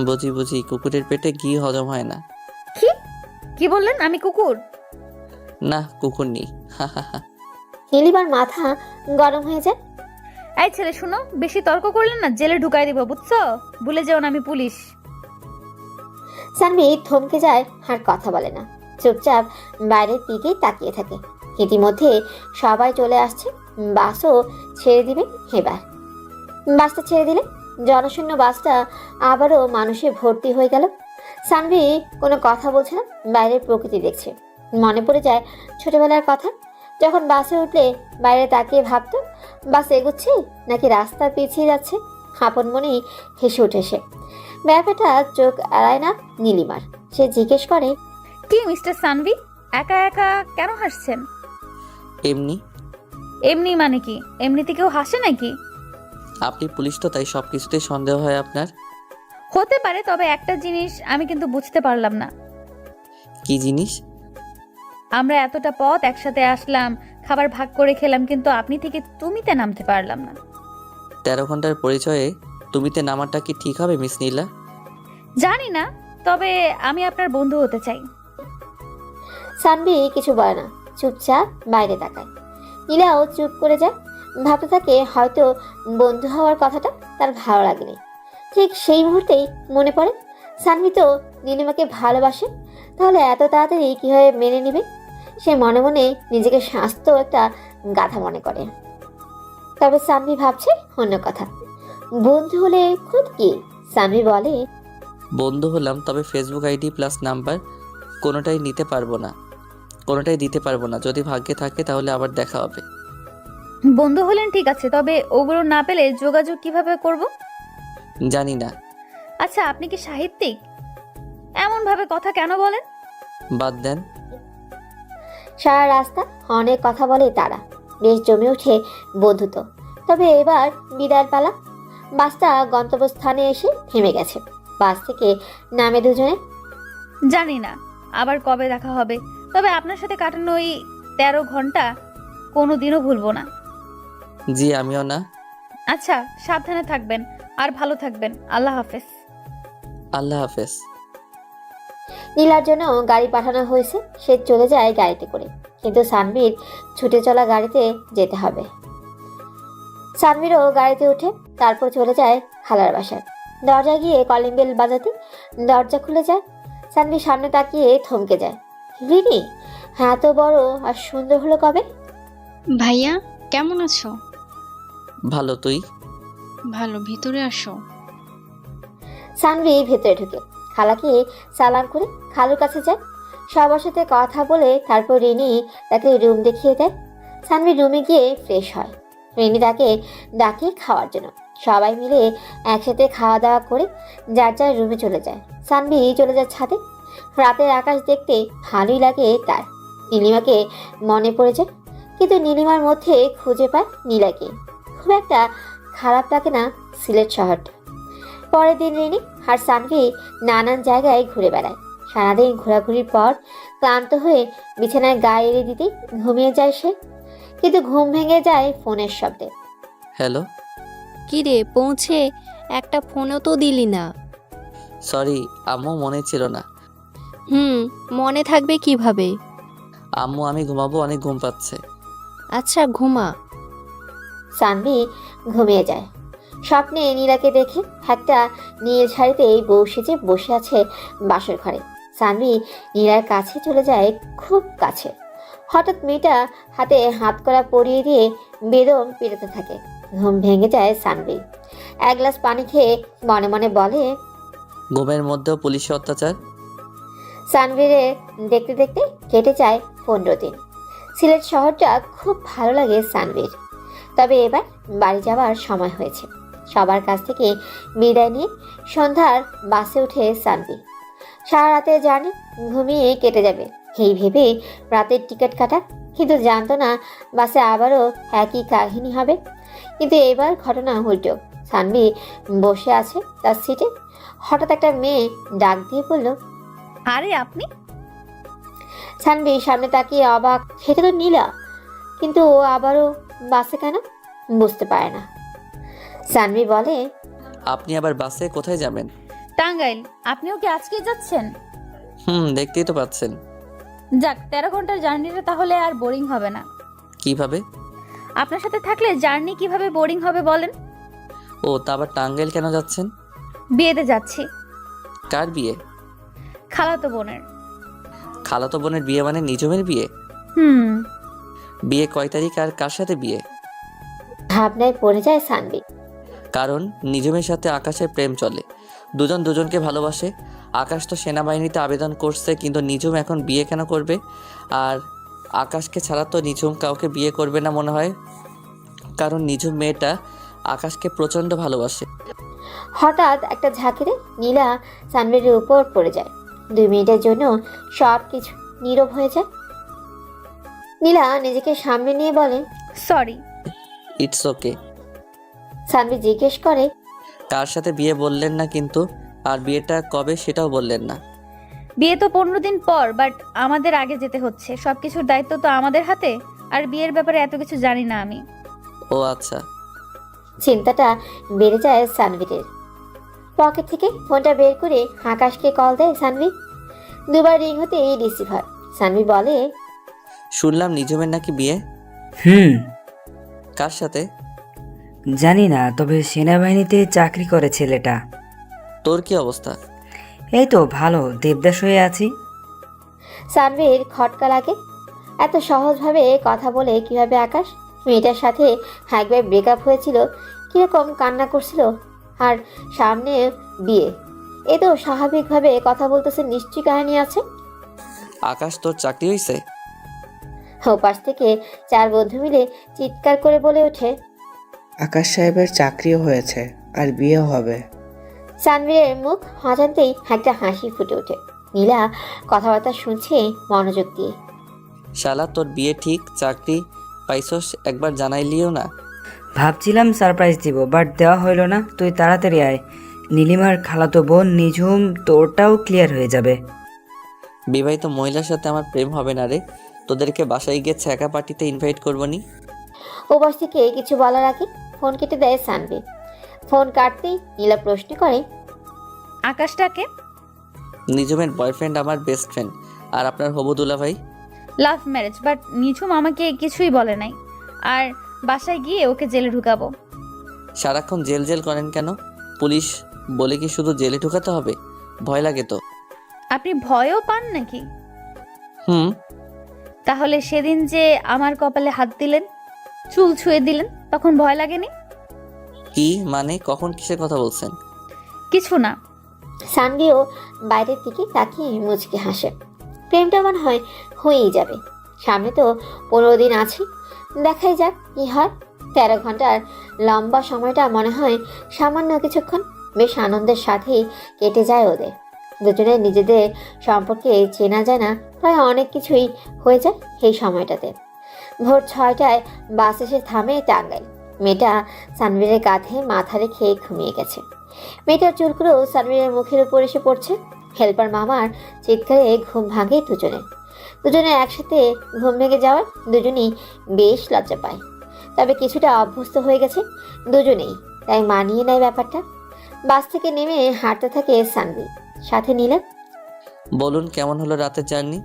বুঝি বুঝি, কুকুরের পেটে ঘি হজম হয় না। কি কি বললেন? আমি কুকুর? না, কুকুর নেই। হা হা হা। নীলিমার মাথা গরম হয়ে যায়। এই ছেলে শুনো, বেশি তর্ক করলেন না জেলে ঢুকাই দিব, বুঝছো? ভুলে যেও না আমি পুলিশ। সানভি থমকে যায় আর কথা বলে না, চুপচাপ বাইরের দিকে তাকিয়ে থাকে। ইতিমধ্যে সবাই চলে আসছে। বাসও ছেড়ে দিবে এবার। বাসটা ছেড়ে দিলে জনশূন্য বাসটা আবারও মানুষে ভর্তি হয়ে গেল। সানভি কোনো কথা বলছে না, বাইরের প্রকৃতি দেখছে। মনে পড়ে যায় ছোটবেলার কথা, যখন বাসে উঠলে বাইরে তাকিয়ে ভাবতো বাস এগোচ্ছে নাকি রাস্তা পিছিয়ে যাচ্ছে। আপন মনেই হেসে উঠে সে। ব্যাপারটা চোখ এড়ায় না নীলিমার। সে জিজ্ঞেস করে, কি মিস্টার সানভি, একা একা কেন হাসছেন? এমনি। এমনি মানে কি? এমনিতে কেউ হাসে নাকি? আপনি পুলিশ তো, তাই সব কিছুতেই সন্দেহ হয় আপনার। হতে পারে, তবে একটা জিনিস আমি কিন্তু বুঝতে পারলাম না। কি জিনিস? আমরা এতটা পথ একসাথে আসলাম, খাবার ভাগ করে খেলাম, কিন্তু আপনি থেকে তুমিতে নামতে পারলাম না। 13 ঘন্টার পরিচয়ে তুমিতে নামাটা কি ঠিক হবে মিস নীলা? জানি না, তবে আমি আপনার বন্ধু হতে চাই। সানভি কিছু বলে না, চুপচাপ বাইরে তাকায়। নীলাও চুপ করে যায়। ভাবতে থাকে হয়তো বন্ধু হওয়ার কথাটা তার ভালো লাগেনি। ঠিক সেই মুহূর্তেই মনে পড়ে সানভি তো নীলিমাকে ভালোবাসে, তাহলে এত তাড়াতাড়ি কীভাবে মেনে নেবে? সে মনে মনে নিজেকে স্বাস্থ্য একটা গাধা মনে করে। তবে সানভি ভাবছে অন্য কথা। বন্ধু হলে খুব কি? সানভি বলে, বন্ধু হলাম, তবে ফেসবুক আইডি প্লাস নাম্বার কোনোটাই দিতে পারবো না। যদি ভাগ্যে থাকে তাহলে আবার দেখা হবে। বন্ধু হলেন ঠিক আছে, তবে ওগুলো না পেলে যোগাযোগ কিভাবে করব? জানি না। আচ্ছা, আপনি কি সাহিত্যিক? এমন ভাবে কথা কেন বলেন? বাদ দেন। সারা রাস্তা অনেক কথা বলে তারা, বেশ জমে ওঠে বন্ধুত্ব। তবে এবার বিদায়ের পালা। বাসটা গন্তব্যস্থানে এসে থেমে গেছে। বাস থেকে নামে দুজনে। জানি না আবার কবে দেখা হবে, তবে আপনার সাথে কাটানো ওই 13 ঘন্টা কোনোদিনও ভুলবো না। জি, আমিও না। আচ্ছা, সাবধানে থাকবেন আর ভালো থাকবেন। আল্লাহ হাফেজ। আল্লাহ হাফেজ। নীলার জন্য গাড়ি পাঠানো হয়েছে। সে চলে যায় গাড়িতে করে, কিন্তু সানভীর ছুটে চলা গাড়িতে যেতে হবে। সানভীরও গাড়িতে উঠে তারপর চলে যায় খালার বাসায়। দরজায় গিয়ে কলিং বেল বাজাতে দরজা খুলে যায়। সানভীর সামনে তাকিয়ে থমকে যায়। রিনি এত বড় আর সুন্দর হলো কবে? ভাইয়া কেমন আছো? ভালো, তুই? ভালো, ভিতরে আসো। সানভি ভেতরে ঢুকে খালাকে সালাম করে খালুর কাছে যায়। সবার সাথে কথা বলে তারপর রিনি তাকে রুম দেখিয়ে দেয়। সানভি রুমে গিয়ে ফ্রেশ হয়। রিনি তাকে ডাকে খাওয়ার জন্য। সবাই মিলে একসাথে খাওয়া দাওয়া করে যার যার রুমে চলে যায়। সানভি চলে যায় ছাদে। রাতের আকাশ দেখতে ভালোই লাগে তার। নীলিমাকে মনে পড়ে যায়, কিন্তু নীলিমার মধ্যে খুঁজে পায় নীলাকে। খুব একটা খারাপ লাগে না সিলেট শহরটা। পরের দিন রিনি আর সানভি নানান জায়গায় ঘুরে বেড়ায়। সারাদিন ঘোরাঘুরির পর ক্লান্ত হয়ে বিছানায় গায়ে এড়িয়ে দিতে ঘুমিয়ে যায় সে, কিন্তু ঘুম ভেঙে যায় ফোনের শব্দে। হ্যালো। কি রে, পৌঁছে একটা ফোনও তো দিলি না। সরি আম্মু, মনে ছিল না। মনে থাকবে কিভাবে? আম্মু আমি ঘুমাবো, অনেক ঘুম পাচ্ছে। আচ্ছা ঘুমা। সানভি ঘুমিয়ে যায়। স্বপ্নে নীলাকে দেখে একটা নীল শাড়িতে বউ সেজে বসে আছে বাসর ঘরে। সানভি নীলার কাছে চলে যায়, খুব কাছে। হঠাৎ মেয়েটা হাতে হাত করা পরিয়ে দিয়ে বেদম পেটাতে থাকে। ঘুম ভেঙে যায় সানভি। এক গ্লাস পানি খেয়ে মনে মনে বলে, ঘুমের মধ্যেও পুলিশের অত্যাচার। সানভীরে দেখতে দেখতে কেটে যায় 15 দিন। সিলেট শহরটা খুব ভালো লাগে সানভীর। তবে এবার বাড়ি যাওয়ার সময় হয়েছে। সবার কাছ থেকে বিদায় নিয়ে সন্ধ্যার বাসে উঠে সানভি। সারা রাতের জার্নি ঘুমিয়ে কেটে যাবে এই ভেবে রাতের টিকিট কাটা, কিন্তু জানতো না বাসে আবারও একই কাহিনী হবে। কিন্তু এবার ঘটনা উল্টো। সানভি বসে আছে তার সিটে। হঠাৎ একটা মেয়ে ডাক দিয়ে বলল, আরে আপনি? সানভি সামনে তাকিয়ে অবাক, সেটা তো নীলা, কিন্তু ও আবারও বাসে কেন বুঝতে পারে না। সানভি বলে, আপনি আবার বাসে কোথায় যাবেন? টাঙ্গাইল। আপনিও কি আজকে যাচ্ছেন? দেখতেই তো পাচ্ছেন। যাক, 13 ঘন্টার জার্নিটা তাহলে আর বোরিং হবে না। কিভাবে? আপনার সাথে থাকলে জার্নি কিভাবে বোরিং হবে বলেন? ও তা আবার টাঙ্গাইল কেন যাচ্ছেন? বিয়েতে যাচ্ছি। কার বিয়ে? খালাতো বোনের। খালাতো বোনের বিয়ে মানে নিজমের বিয়ে? বিয়ে কয় তারিখ আর কার সাথে বিয়ে? ভাবনায় পড়ে যায় সানভি। কারণ নিজমের সাথে আকাশের প্রেম চলে, দুজন দুজনকে ভালোবাসে। আকাশ তো সেনাবাহিনীতে আবেদন করছে, কিন্তু নিজম এখন বিয়ে কেন করবে? আর আকাশকে ছাড়া তো নিজম কাউকে বিয়ে করবে না মনে হয়, কারণ নিজম মেয়েটা আকাশকে প্রচণ্ড ভালোবাসে। হঠাৎ একটা ঝাঁকিতে নীলা সানভির উপর পড়ে যায়। 2 মিনিটের জন্য সব কিছু নীরব হয়ে যায়। নীলা নিজেকে সামনে নিয়ে বলে, সরি। It's okay. সানভি জিজ্ঞেস করে, কার সাথে বিয়ে বললেন না কিন্তু, আর বিয়েটা কবে সেটাও বললেন না। বিয়ে তো 15 দিন পর, বাট আমাদের আগে যেতে হচ্ছে। সবকিছুর দায়িত্ব তো আমাদের হাতে, আর বিয়ের ব্যাপারে এত কিছু জানি না আমি। ও আচ্ছা। চিন্তাটা বেড়ে যায় সানভিরের। পকেট থেকে ফোনটা বের করে আকাশকে কল দেয় সানভি। 2 বার রিং হতে এই রিসিভার। সানভি বলে, শুনলাম নিজমের নাকি বিয়ে। কার সাথে? জানি না, তবে সেনাবাহিনীতে চাকরি করে ছেলেটা। তোর কি অবস্থা? এই তো ভালো, দেবদাস হয়ে আছি। সানভির খটকা লাগে। এত সহজভাবে কথা বলে কিভাবে আকাশ? মেয়েটার সাথে একবার ব্রেকআপ হয়েছিল, কিরকম কান্না করছিল, আর সামনে বিয়ে। এ তো স্বাভাবিকভাবে কথা বলতেছে, নিশ্চয়ই কাহিনী আছে। আকাশ তোর চাকরি হয়েছে? ওপাশ থেকে 4 বন্ধু মিলে চিৎকার করে বলে ওঠে, আকাশ সাহেবের চাকরিও হয়েছে আর বিয়েও হবে। সানভীরের মুখ অজান্তেই একটা হাসি ফুটে ওঠে। নীলা কথাবার্তা শুনছে মনোযোগ দিয়ে। শালা তোর বিয়ে ঠিক, চাকরি পাইছস, একবার জানাইলিও না। ভাবছিলাম সারপ্রাইজ দিব, বাট দেওয়া হইল না। তুই তাড়াতাড়ি আয়, নীলিমার খালাতো বোন নিঝুম তোরটাও ক্লিয়ার হয়ে যাবে। বিবাহিত মহিলার সাথে আমার প্রেম হবে না রে। তোদেরকে বাসায় গিয়ে ছ্যাঁকা পার্টিতে ইনভাইট করবো নি। ওপাশ থেকে কিছু বলার আগে ফোন কেটে দেয় সানভি। ফোন কাটতেই নীলা প্রশ্ন করে, আকাশটাকে? নিজমের বয়ফ্রেন্ড আমার বেস্ট ফ্রেন্ড। আর আপনার হবু দুলাভাই? লাভ ম্যারেজ, বাট নিঝুম আমাকে কিছুই বলে নাই। আর বাসায় গিয়ে ওকে জেলে ঢুকাবো। সারাক্ষণ জেল জেল করেন কেন? পুলিশ বলে কি শুধু জেলে ঢুকাতে হবে? ভয় লাগে তো। আপনি ভয়ও পান নাকি? হুম। তাহলে সেদিন যে আমার কপালে হাত দিলেন, চুল ছুঁয়ে দিলেন, তখন ভয় লাগেনি? কি মানে? কখন কিসের কথা বলছেন? কিছু না। সানভিও বাইরের দিকে তাকিয়ে মুচকে হাসে। প্রেমটা মনে হয় হয়েই যাবে। সামনে তো 15 দিন আছে, দেখাই যাক কি হয়। 13 ঘন্টার লম্বা সময়টা মনে হয় সামান্য কিছুক্ষণ। বেশ আনন্দের সাথেই কেটে যায় ওদের। দুজনে নিজেদের সম্পর্কে চেনা জানা প্রায় অনেক কিছুই হয়ে যায় এই সময়টাতে। ভোর 6টায় বাস এসে থামে টাঙ্গাইল। মেয়েটা সানভীরের কাঁধে মাথা রেখে ঘুমিয়ে গেছে। মেয়েটার চুলগুলো সানভীরের মুখের উপর এসে পড়ছে। হেল্পার মামার চিৎকারে ঘুম ভাঙে দুজনে। দুজনে একসাথে ঘুম ভেঙে যাওয়ার দুজনেই বেশ লজ্জা পায়, তবে কিছুটা অভ্যস্ত হয়ে গেছে দুজনেই, তাই মানিয়ে নেয় ব্যাপারটা। বাস থেকে নেমে হাঁটতে থাকে সানভি, সাথে নীলা। বলুন কেমন হলো রাতের জার্নি?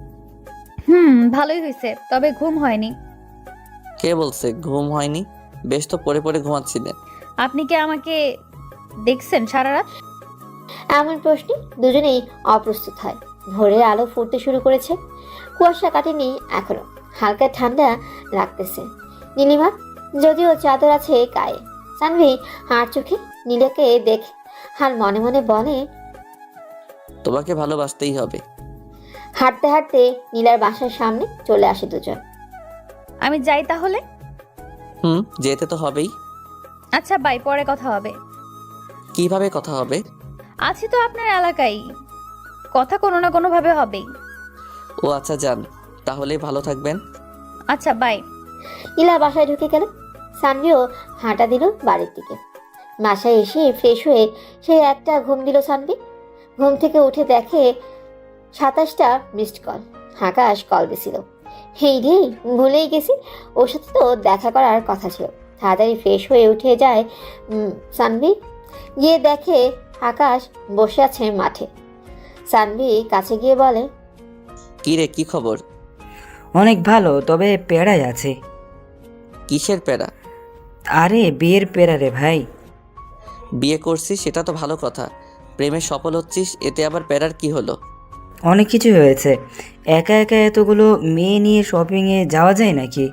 ভালোই হয়েছে, তবে ঘুম হয়নি। কে বলছে ঘুম হয়নি? বেশ তো পড়ে পড়ে ঘুমাচ্ছিলেন। আপনি কি আমাকে দেখছেন সারা রাত? এমন প্রশ্নে দুজনেই অপ্রস্তুত হয়। ভোরের আলো ফুটতে শুরু করেছে, কুয়াশা কাটেনি এখনো, হালকা ঠান্ডা লাগতেছে। নীলিমা যদিও চাদর আছে গায়ে। সানভি হাড় চোখে নীলাকে দেখে আর মনে মনে বলে, তোমাকে ভালোবাসতেই হবে। হাঁটতে হাঁটতে নীলার বাসার সামনে চলে আসে দুজন। আমি যাই তাহলে। যেতে তো হবেই। আচ্ছা বাই, পরে কথা হবে। কিভাবে কথা হবে? আছি তো আপনার এলাকায়, কথা কোনো না কোনো ভাবে হবেই। ও আচ্ছা, যান তাহলে, ভালো থাকবেন। আচ্ছা বাই। নীলা বাসায় ঢুকে গেল। সানভিও হাঁটা দিল বাড়ির দিকে। বাসায় এসে ফ্রেশ হয়ে সে একটা ঘুম দিল সানভি। ঘুম থেকে উঠে দেখে 27টা মিসড কল। আকাশ কল দিছিল। হেই রে, ভুলেই গেছি, ওর সাথে তো দেখা করার কথা ছিল। তাড়াতাড়ি ফ্রেশ হয়ে উঠে যায় সানভি। গিয়ে দেখে আকাশ বসে আছে মাঠে। সানভি কাছে গিয়ে বলে, কি রে, কি খবর? অনেক ভালো, তবে পেড়াই আছে। কিসের প্যারা? আরে বিয়ের পেড়া রে ভাই। বিয়ে করছিস সেটা তো ভালো কথা, প্রেমে সফল হচ্ছিস, এতে আবার প্যারার কি হলো? অনেক কিছু হয়েছে। একা একা এতগুলো মেয়ে নিয়ে শপিংয়ে যাওয়া যায় নাকি?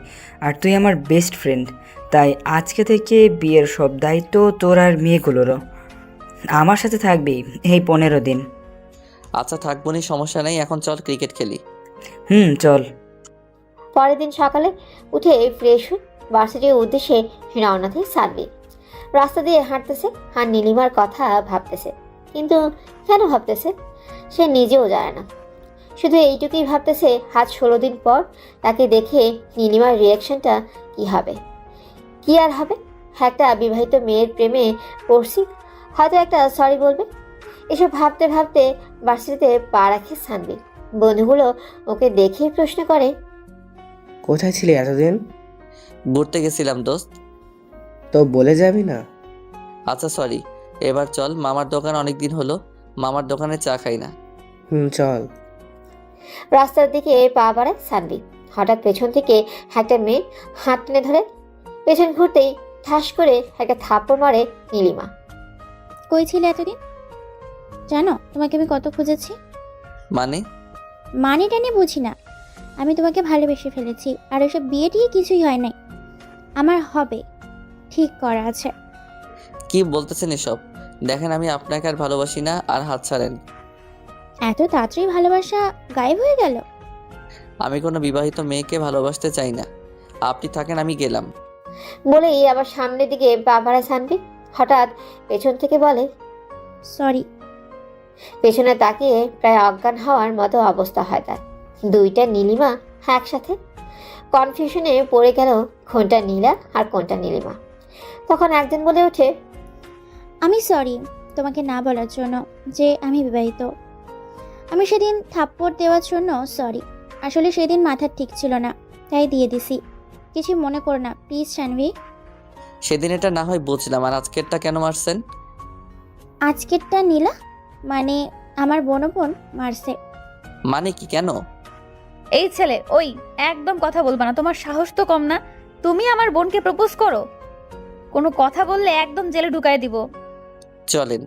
আর তুই আমার বেস্ট ফ্রেন্ড, তাই আজকে থেকে বিয়ের সব দায়িত্ব তোর আর মেয়েগুলোরও। আমার সাথে থাকবি এই 15 দিন। আচ্ছা থাকবো নি, সমস্যা নেই, এখন চল ক্রিকেট খেলি। চল। পরের দিন সকালে উঠে ফ্রেশ হয়ে ভার্সিটির উদ্দেশ্যে রওনা দেয় সানভি। রাস্তা দিয়ে হাঁটতেছে আর নীলিমার কথা ভাবতেছে, কিন্তু কেন ভাবতেছে সে নিজেও জানে না। শুধু এইটুকুই ভাবতেছে, আজ 16 দিন পর তাকে দেখে নীলিমার রিয়াকশনটা কি হবে। কি আর হবে, একটা বিবাহিত মেয়ের প্রেমে পড়ছি, হয়তো একটা সরি বলবে। এসব ভাবতে ভাবতে ভার্সিটিতে পা রাখে সানভি। বন্ধুগুলো ওকে দেখে প্রশ্ন করে, কোথায় ছিলি এতদিন? ঘুরতে গেছিলাম দোস্ত। তো বলে যাবি না? আচ্ছা সরি, এবার চল, মামার দোকান অনেক দিন হলো, মামার দোকানে চা খাই না। চল। রাস্তার দিকে পা বাড়ায় সানভি। হঠাৎ পেছন থেকে একটা মেয়ে হাত টেনে ধরে। পেছন ঘুরতেই ঠাস করে একটা থাপ্পড় মারে নীলিমা। কই ছিলে এতদিন? জানো তোমাকে আমি কত খুঁজেছি? মানে টানি বুঝি না, আমি তোমাকে ভালোবেসে ফেলেছি, আর ওসব বিয়ে টিয়ে কিছুই হয় নাই। আমার হবে, ঠিক করা আছে। কি বলতেছেন এসব? দেখেন আমি আপনাকে আর ভালোবাসি না, আর হাত ছাড়েন। এত তাড়াতাড়ি ভালোবাসা গায়েব হয়ে গেল? আমি কোনো বিবাহিত মেয়েকে ভালোবাসতে চাই না, আপনি থাকেন, আমি গেলাম। বলেই আবার সামনের দিকে পা বাড়ায় সানভি। হঠাৎ পেছন থেকে বলে, সরি। পেছনে তাকিয়ে প্রায় অজ্ঞান হওয়ার মতো অবস্থা হয় তার। দুইটা নীলিমা একসাথে। কনফিউশনে পড়ে গেল কোনটা নীলা আর কোনটা নীলিমা। তখন একজন বলে ওঠে, আমি সরি তোমাকে না বলার জন্য যে আমি বিবাহিত। আমি সেদিন থাপ্পড় দেওয়ার জন্য সরি। আসলে সেদিন মাথা ঠিক ছিল না, তাই দিয়ে দিছি। কিছু মনে করো না প্লিজ সানভি। সেদিন এটা না হয় বুঝলাম, আর আজকেরটা কেন মারছেন? আজকেরটা নীলা মানে আমার বোন মারছে। মানে কি, কেন? এই ছেলে, ওই একদম কথা বলবা না, তোমার সাহস তো কম না। তুমি আমার বোনকে প্রপোজ করো? কোনো কথা বললে একদম জেলে ঢুকায় দিব। চলেন।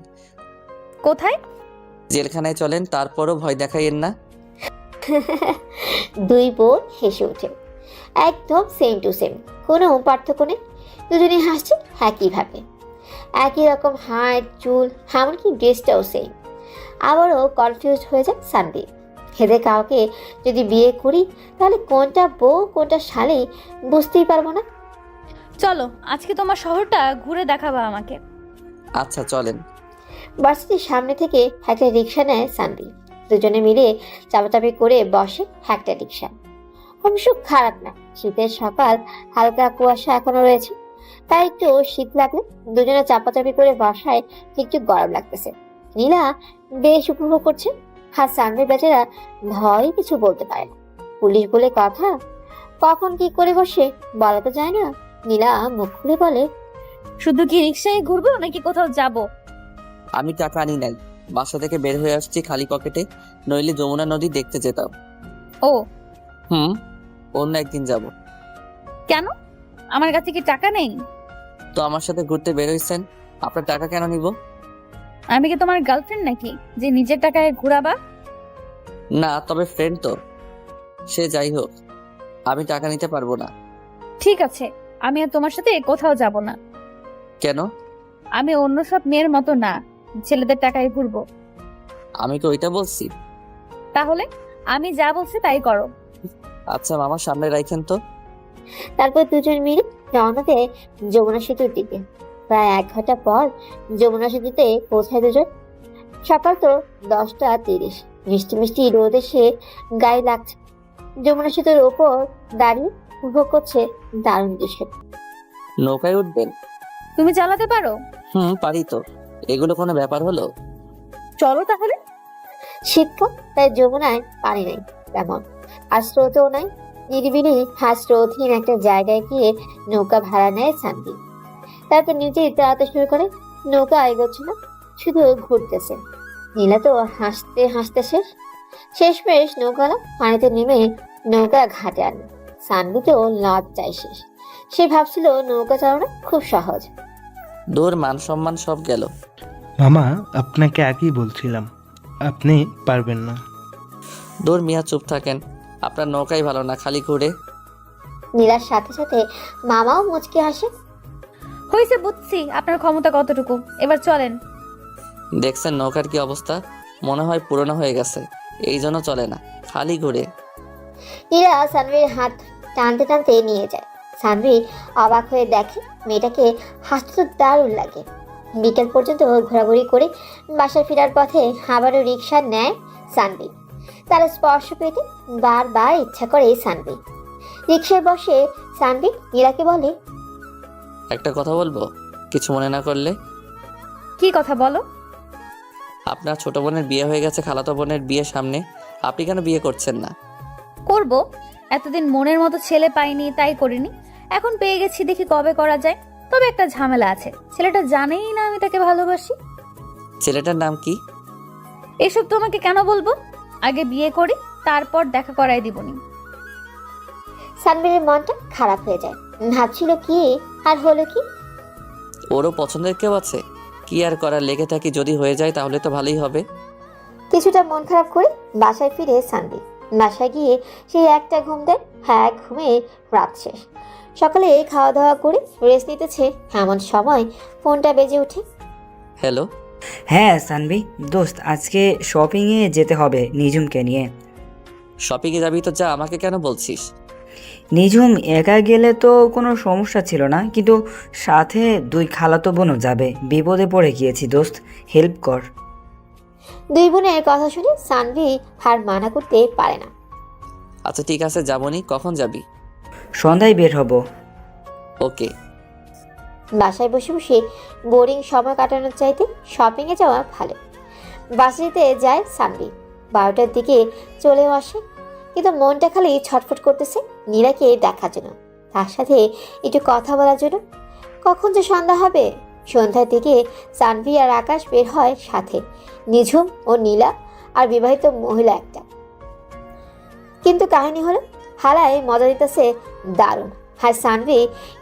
কোথায়? জেলখানায় চলেন, তারপরও ভয় দেখাইয়েন না। দুই বোন হেসে ওঠে। একদম সেম টু সেম, কোনো পার্থক্য নেই। দুজনে হাসছে একইভাবে, একই রকম হাত, চুল, এমনকি ড্রেসটাও সেম। আবারও কনফিউজ হয়ে যায় সানভি। এদের কাউকে যদি বিয়ে করি তাহলে কোনটা বউ কোনটা শালি বুঝতেই পারবো না। চলো আজকে তোমার শহরটা ঘুরে দেখাবা আমাকে। আচ্ছা চলেন। ভার্সিটির সামনে থেকে একটা রিক্সা নেয় সানভি। দুজনে মিলে চাপাচাপি করে বসে একটা রিক্সা। অবশ্য খারাপ না, শীতের সকাল, হালকা কুয়াশা এখনো রয়েছে, তাই একটু শীত লাগলে দুজনে চাপাচাপি করে বসায় একটু গরম লাগতেছে। নীলা বেশ উপভোগ করছে, আর সানভি বেচারা ভয় কিছু বলতে পারে না। পুলিশ বলে কথা, কখন কি করে বসে বলা তো যায় না। নীলা মুখ খুলে বলে, শুধু কি রিক্সায় ঘুরবো নাকি কোথাও যাব? আমি টাকা আনি নাই, বাসা থেকে বের হয়ে আসছি খালি পকেটে, নইলে যমুনা নদী দেখতে যেতাম। ও হুম, অন্য একদিন যাব। কেন? আমার কাছে কি টাকা নেই? তো আমার সাথে ঘুরতে বের হইছেন, আপনার টাকা কেন নিব? আমি কি তোমার গার্লফ্রেন্ড নাকি যে নিজের টাকায় ঘোরাবা? না, তবে ফ্রেন্ড তো। সে যাই হোক, আমি টাকা নিতে পারবো না। ঠিক আছে, আমি আর তোমার সাথে কোথাও যাব না। কেন? আমি অন্য সব মেয়ের মতো না, ছেলেদের টাকায় ঘুরবো। আমি তো ওইটা বলছি। তাহলে আমি যা বলছি তাই করো। আচ্ছা মামা, সামনে রাখেন তো। তারপর দুজন মিলে রওনা দেয় যমুনা সেতুর দিকে। প্রায় 1 ঘন্টা পর যমুনা সেতুতে পৌঁছায় দুজন। সকাল তো 10টা 30। মিষ্টি মিষ্টি রোদ এসে গায়ে লাগছে। যমুনা সেতুর ওপর দাঁড়িয়ে উপভোগ করছে দারুণ দৃশ্য। নৌকায় উঠবেন? তুমি চালাতে পারো? হুম, পারি তো। এগুলো কোনো ব্যাপার হলো? চলো তাহলে। শীতকাল, তাই যমুনায় পানি নাই তেমন, আর স্রোতও নাই। নিরিবিলি স্রোতহীন একটা জায়গায় গিয়ে নৌকা ভাড়া নেয় সানভি। তারপর নিজেই চালাতে শুরু করে। নৌকা এগোচ্ছে না, শুধু ঘুরতেছে। নীলা তো হাসতে হাসতে শেষমেশ নৌকালা পানিতে নেমে নৌকা ঘাটে আনে। সানভি তো লজ্জায় শেষ। সে ভাবছিল নৌকা চালানো খুব সহজ। দূর, মান সম্মান সব গেল। মামা, আপনাকে আগেই বলছিলাম আপনি পারবেন না। দূর মিয়া, চুপ থাকেন। আপনার নৌকাই ভালো না, খালি ঘুরে। নীলার সাথে সাথে মামাও মুচকে হাসে। হয়েছে, বুঝছি আপনার ক্ষমতা কতটুকু। এবার চলেন। দেখছেন নৌকার কি অবস্থা? মনে হয় পুরনো হয়ে গেছে, এই জন্য চলে না, খালি ঘুরে। নীলা সানভির হাত টানতে টানতে নিয়ে যায়। সানভি অবাক হয়ে দেখে মেয়েটাকে হাসতে তো দারুণ লাগে। বিকেল পর্যন্ত ঘোরাঘুরি করে বাসায় ফেরার পথে আবারও রিক্সা নেয় সানভি। তার স্পর্শ পেতে বারবার ইচ্ছা করে সানভি। রিক্সায় বসে সানভি নীলাকে বলে, একটা কথা বলবো, কিছু মনে না করলে? কি কথা বলো? আপনার ছোট বোনের বিয়ে হয়ে গেছে, খালাতো বোনের বিয়ে সামনে, আপনি কেন বিয়ে করছেন না? করব, এতদিন মনের মতো ছেলে পাইনি তাই করিনি। এখন পেয়ে গেছি, দেখি কবে করা যায়। তবে একটা ঝামেলা আছে, ছেলেটা জানেই না আমি তাকে ভালোবাসি। ছেলেটার নাম কি? এসব তোমাকে কেন বলবো? আগে বিয়ে করি, তারপর দেখা করাই দিবনি। সানভির মনটা খারাপ হয়ে যায়। ভাবছিল কি আর হলো কি। ওরও পছন্দের কেউ আছে? কি আর করার, লেগে থাকি, যদি হয়ে যায় তাহলে তো ভালোই হবে। কিছুটা মন খারাপ করে বাসায় ফিরে সানভি। বাসায় গিয়ে সেই একটা ঘুম দেয়। হ্যাঁ, ঘুমে রাত শেষ। সকালে খাওয়া দাওয়া করে রেস্ট নিতেছে এমন সময় ফোনটা বেজে ওঠে। হ্যালো। হ্যাঁ সানভি, দোস্ত আজকে শপিংয়ে যেতে হবে নিঝুমকে নিয়ে। শপিংয়ে যাবি তো যা, আমাকে কেন বলছিস? নিঝুম একা গেলে তো কোনো সমস্যা ছিল না, কিন্তু সাথে 2 খালাতো বোনও যাবে। বিপদে পড়ে গিয়েছি দোস্ত, হেল্প কর। 2 বোনের কথা শুনে সানভি হার মানা করতে পারে না। আচ্ছা ঠিক আছে, যাবনি। কখন যাবি? সন্ধ্যায় বের হব। ওকে। বাসায় বসে বসে বোরিং সময় কাটানোর চাইতে শপিংয়ে যাওয়া ভালো। বাসিতে যায় সানভি। 12টার দিকে চলেও আসে, কিন্তু মনটা খালি ছটফট করতেছে নীলাকে দেখার জন্য, তার সাথে একটু কথা বলার জন্য। কখন যে সন্ধ্যা হবে। সন্ধ্যার দিকে সানভি আর আকাশ বের হয় সাথে, নিঝুম ও নীলা আর বিবাহিত মহিলা একটা। কিন্তু কাহিনী হলো হালায় মজা দিতেছে দারুণ। আর সানভি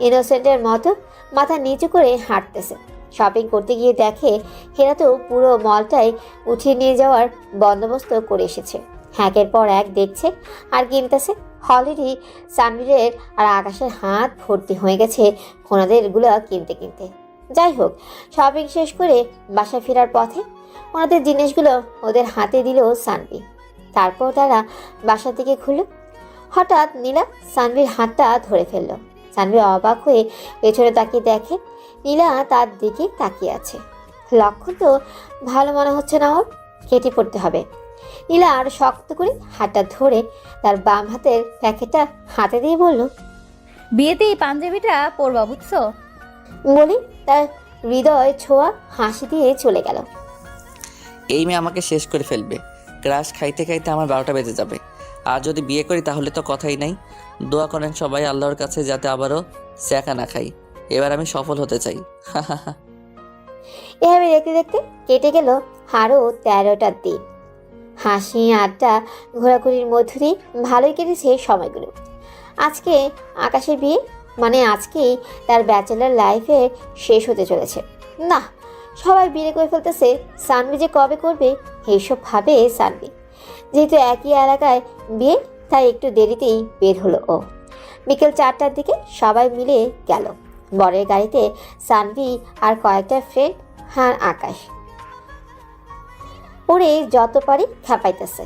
ইনোসেন্টের মতো মাথা নিচু করে হাঁটতেছে। শপিং করতে গিয়ে দেখে হেরা তো পুরো মলটাই উঠিয়ে নিয়ে যাওয়ার বন্দোবস্ত করে এসেছে। একের পর এক দেখছে আর কিনতেছে। অলরেডি সানভিরের আর আকাশের হাত ভর্তি হয়ে গেছে ওনাদেরগুলো কিনতে কিনতে। যাই হোক, শপিং শেষ করে বাসায় ফেরার পথে ওনাদের জিনিসগুলো ওদের হাতে দিল সানভি। তারপর তারা বাসা থেকে খুলল। হঠাৎ নীলা সানভির হাতটা ধরে ফেলল। সানভি অবাক হয়ে পেছনে তাকিয়ে দেখে নীলা তার দিকে তাকিয়ে আছে। লক্ষণ তো ভালো মনে হচ্ছে না, ওর কেটে পড়তে হবে। নীলা আর শক্ত করে হাতটা ধরে তার বাম হাতের প্যাকেটটা হাতে দিয়ে বলল, বিয়েতে এই পাঞ্জাবিটা পরবা, বুঝছো? বলি তার হৃদয় ছোঁয়া হাসি দিয়ে চলে গেল। এই মেয়ে আমাকে শেষ করে ফেলবে। ক্রাশ খাইতে খাইতে আমার 12টা বেজে যাবে। আর যদি বিয়ে করি তাহলে তো কথাই নাই। দোয়া করেন সবাই আল্লাহর কাছে যাতে আবারও স্যাকা না খাই। এবার আমি সফল হতে চাই। এভাবে দেখতে দেখতে কেটে গেল আরও 13টা দিন। হাসি আড্ডা ঘোরাঘুরির মধ্য দিয়ে ভালোই কেটেছে সময়গুলো। আজকে আকাশের বিয়ে, মানে আজকেই তার ব্যাচেলার লাইফে শেষ হতে চলেছে। না, সবাই বিয়ে করে ফেলতেছে, সানভি যে কবে করবে এইসব ভাবে সানভি। যেহেতু একই এলাকায় বিয়ে, তাই একটু দেরিতেই বের হলো ও। বিকেল 4টার দিকে সবাই মিলে গেল বরের গাড়িতে। সানভি আর কয়েকটা ফ্রেন্ড আর আকাশ। ওরে যত পারি খেপাইতেছে,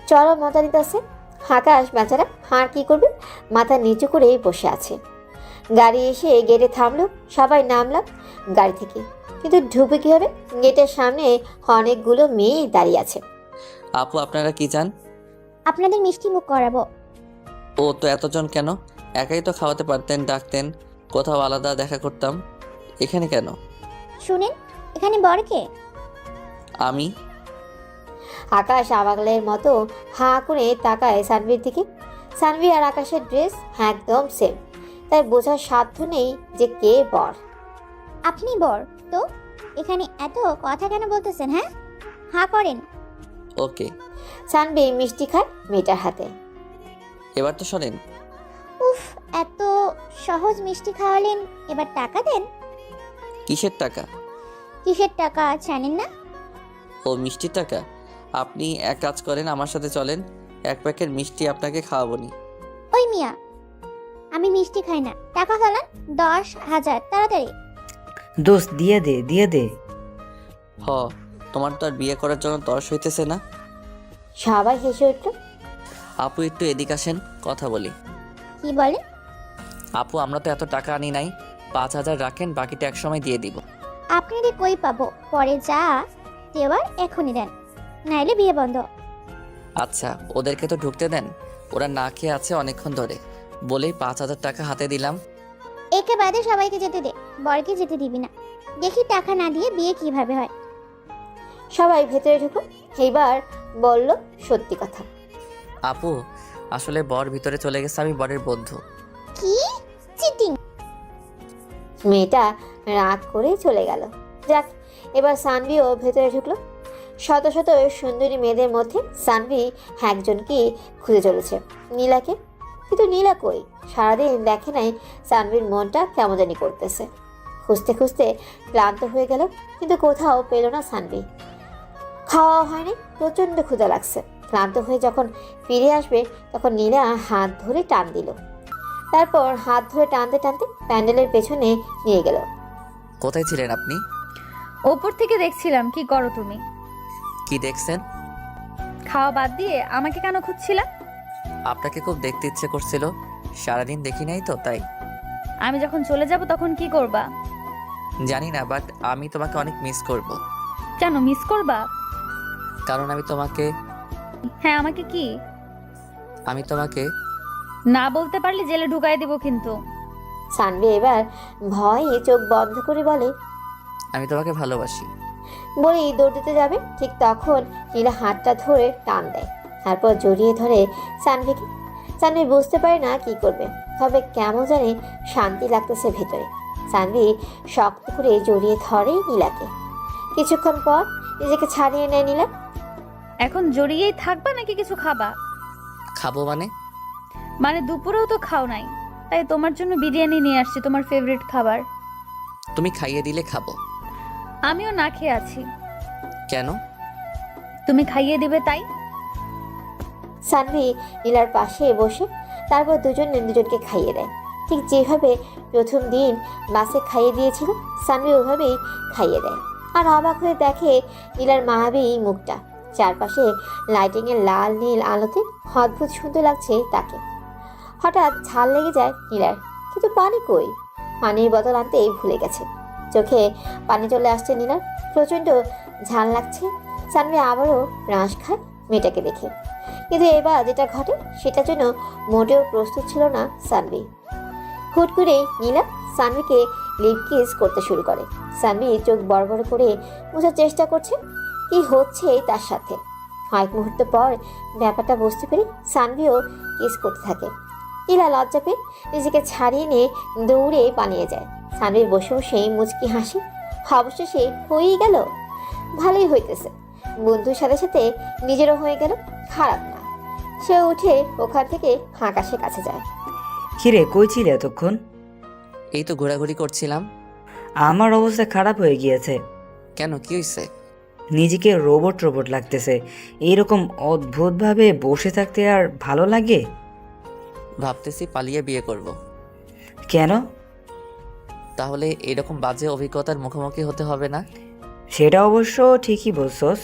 চরম মজা নিতেছে। আকাশ বেচারা আর কি করবে, মাথা নিচু করে বসে আছে। গাড়ি এসে গেটে থামলো, সবাই নামলাম গাড়ি থেকে। কিন্তু ঢুকবে কী হবে? গেটের সামনে অনেকগুলো মেয়ে দাঁড়িয়ে আছে। আপু আপনারা কি চান? আপনাদের মিষ্টি মুখ করাবো। ও তো এতজন কেন? একাই তো খাওয়াতে পারতেন, ডাকতেন, কোথাও আলাদা দেখা করতাম। এখানে কেন? শুনেন, এখানে বরকে আমি? আকাশ আবাগলের মতো হাঁ করে তাকায় সানভির দিকে। সানভি আর আকাশের ড্রেস একদম সেম, তাই বোঝার সাধ্য নেই যে কে বর। আপনি বর তো এখানে এত কথা কেন বলতেছেন? হ্যাঁ, হা করেন। ওকে। সানভি মিষ্টি খায় মেয়েটার হাতে। এবার তো শোনেন। উফ, এত সহজ মিষ্টি খাওয়ালেন, এবার টাকা দেন। কিসের টাকা? কিসের টাকা জানেন না? ও মিষ্টির টাকা। আপনি এক কাজ করেন, আমার সাথে চলেন, এক প্যাকেট মিষ্টি আপনাকে খাওয়াবনি। ওই মিয়া, আমি মিষ্টি খাই না, টাকা ফেলান 10,000 তাড়াতাড়ি। দোস্ত দিয়ে দে, দিয়ে দে। হ, তোমার তো আর বিয়ে করার জন্য তর্স হইতেছে না। সবাই হেসে উঠল। আপু একটু এদিক আসেন, কথা বলি। কি বলে? আপু আমরা তো এত টাকা আনি নাই, 5,000 রাখেন, বাকিটা এক সময় দিয়ে দিব। আপনাদের কই পাবো, পরে যা দেওয়ার এখনই দেন, নাইলে বিয়ে বন্ধ। আচ্ছা ওদেরকে তো ঢুকতে দেন, ওরা না খেয়ে আছে অনেকক্ষণ ধরে, বলেই 5,000 টাকা হাতে দিলাম। একে বাদে সবাইকে যেতে দে, বরকে যেতে দিবি না। দেখি টাকা না দিয়ে বিয়ে কিভাবে হয়। সবাই ভেতরে ঢুকো। এইবার বলল সত্যি কথা। আপু আসলে বর ভিতরে চলে গেছে, আমি বরের বন্ধু। কি চিটিং! মেয়েটা রাগ করে চলে গেল। যাক, এবার সানভিও ভেতরে ঢুকলো। শত শত সুন্দরী মেয়েদের মধ্যে সানভি একজনকে খুঁজে চলেছে, নীলাকে। কিন্তু নীলা কই? সারাদিন দেখে নাই সানভির মনটা কেমন জানি করতেছে। খুঁজতে খুঁজতে ক্লান্ত হয়ে গেল, কিন্তু কোথাও পেল না সানভি। খাওয়া হয়নি, প্রচণ্ড ক্ষুধা লাগছে। ক্লান্ত হয়ে যখন ফিরে আসবে তখন নীলা হাত ধরে টান দিল। তারপর হাত ধরে টানতে টানতে প্যান্ডেলের পেছনে নিয়ে গেল। কোথায় ছিলেন আপনি? ওপর থেকে দেখছিলাম। কি করো তুমি? কি দেখছেন? খাওয়া বাদ দিয়ে আমাকে কেন খুঁজছিলা? আপনাকে খুব দেখতে ইচ্ছে করছিল, সারাদিন দেখি নাই তো তাই। আমি যখন চলে যাব তখন কি করবা? জানি না, বাট আমি তোমাকে অনেক মিস করব। কেন মিস করবা? কারণ আমি তোমাকে হ্যাঁ, আমাকে কি? আমি তোমাকে না বলতে পারলে জেলে ঢুকাই দেব কিন্তু। সানভি এবার ভয়ে চোখ বন্ধ করে বলে, আমি তোমাকে ভালোবাসি। বলেই দৌড় দিতে যাবে, ঠিক তখন নীলা হাতটা ধরে টান দেয়। তারপর জড়িয়ে ধরে সানভিকে। সানভি বুঝতে পারে না কি করবে, তবে কেমন জানে শান্তি লাগতেছে ভেতরে। সানভি শক্ত করে জড়িয়ে ধরে নীলাকে। কিছুক্ষণ পর নিজেকে ছাড়িয়ে নেয় নীলা। এখন জড়িয়েই থাকবা নাকি কিছু খাবা? খাবো মানে? মানে দুপুরেও তো খাও নাই, তাই তোমার জন্য বিরিয়ানি নিয়ে আসছি, তোমার ফেভারিট খাবার। তুমি খাইয়ে দিলে খাবো। আমিও না খেয়ে আছি। কেন? তুমি খাইয়ে দিবে তাই। সানভি নীলার পাশে বসে তারপর দুজনে দুজনকে খাইয়ে দেয়। ঠিক যেভাবে প্রথম দিন বাসে খাইয়ে দিয়েছিল, সানভি ওভাবেই খাইয়ে দেয়। আর অবাক হয়ে দেখে নীলার মায়াবী মুখটা। চারপাশে লাইটিংয়ের লাল নীল আলোতে অদ্ভুত সুন্দর লাগছে তাকে। হঠাৎ ঝাল লেগে যায় নীলার, কিন্তু পানি কই? পানির বোতল আনতেই ভুলে গেছে। চোখে পানি চলে আসছে নীলার, প্রচণ্ড ঝাল লাগছে। সানভি আবারও রাঁশ খায় মেয়েটাকে দেখে, কিন্তু এবার যেটা ঘটে সেটার জন্য মোটেও প্রস্তুত ছিল না সানভি। হুট করে নীলা সানভিকে লিপ কিস করতে শুরু করে। সানভি চোখ বড় বড় করে বোঝার চেষ্টা করছে কি হচ্ছে তার সাথে। কয়েক মুহূর্ত পর ব্যাপারটা বুঝতে পেরে সানভিও কিস করতে থাকে। নীলা লজ্জা পেয়ে নিজেকে ছাড়িয়ে নিয়ে দৌড়ে পালিয়ে যায়। সানভির বসে বসে মুচকি হাসি। অবশেষে হয়েই গেল, ভালোই হইতেছে। বন্ধুর সাথে সাথে নিজেরও হয়ে গেল, খারাপ না। সে উঠে ওখান থেকে আকাশের কাছে যায়। কিরে, কই ছিলে এতক্ষণ? এই তো ঘোরাঘুরি করছিলাম। আমার অবস্থা খারাপ হয়ে গিয়েছে। কেন, কি হয়েছে? নিজেকে রোবট রোবট লাগতেছে। এইরকম অদ্ভুতভাবে বসে থাকতে আর ভালো লাগে? ভাবতেছি পালিয়ে বিয়ে করব। কেন? তাহলে এরকম বাজে অভিজ্ঞতার মুখোমুখি হতে হবে না। সেটা অবশ্য ঠিকই বলছস।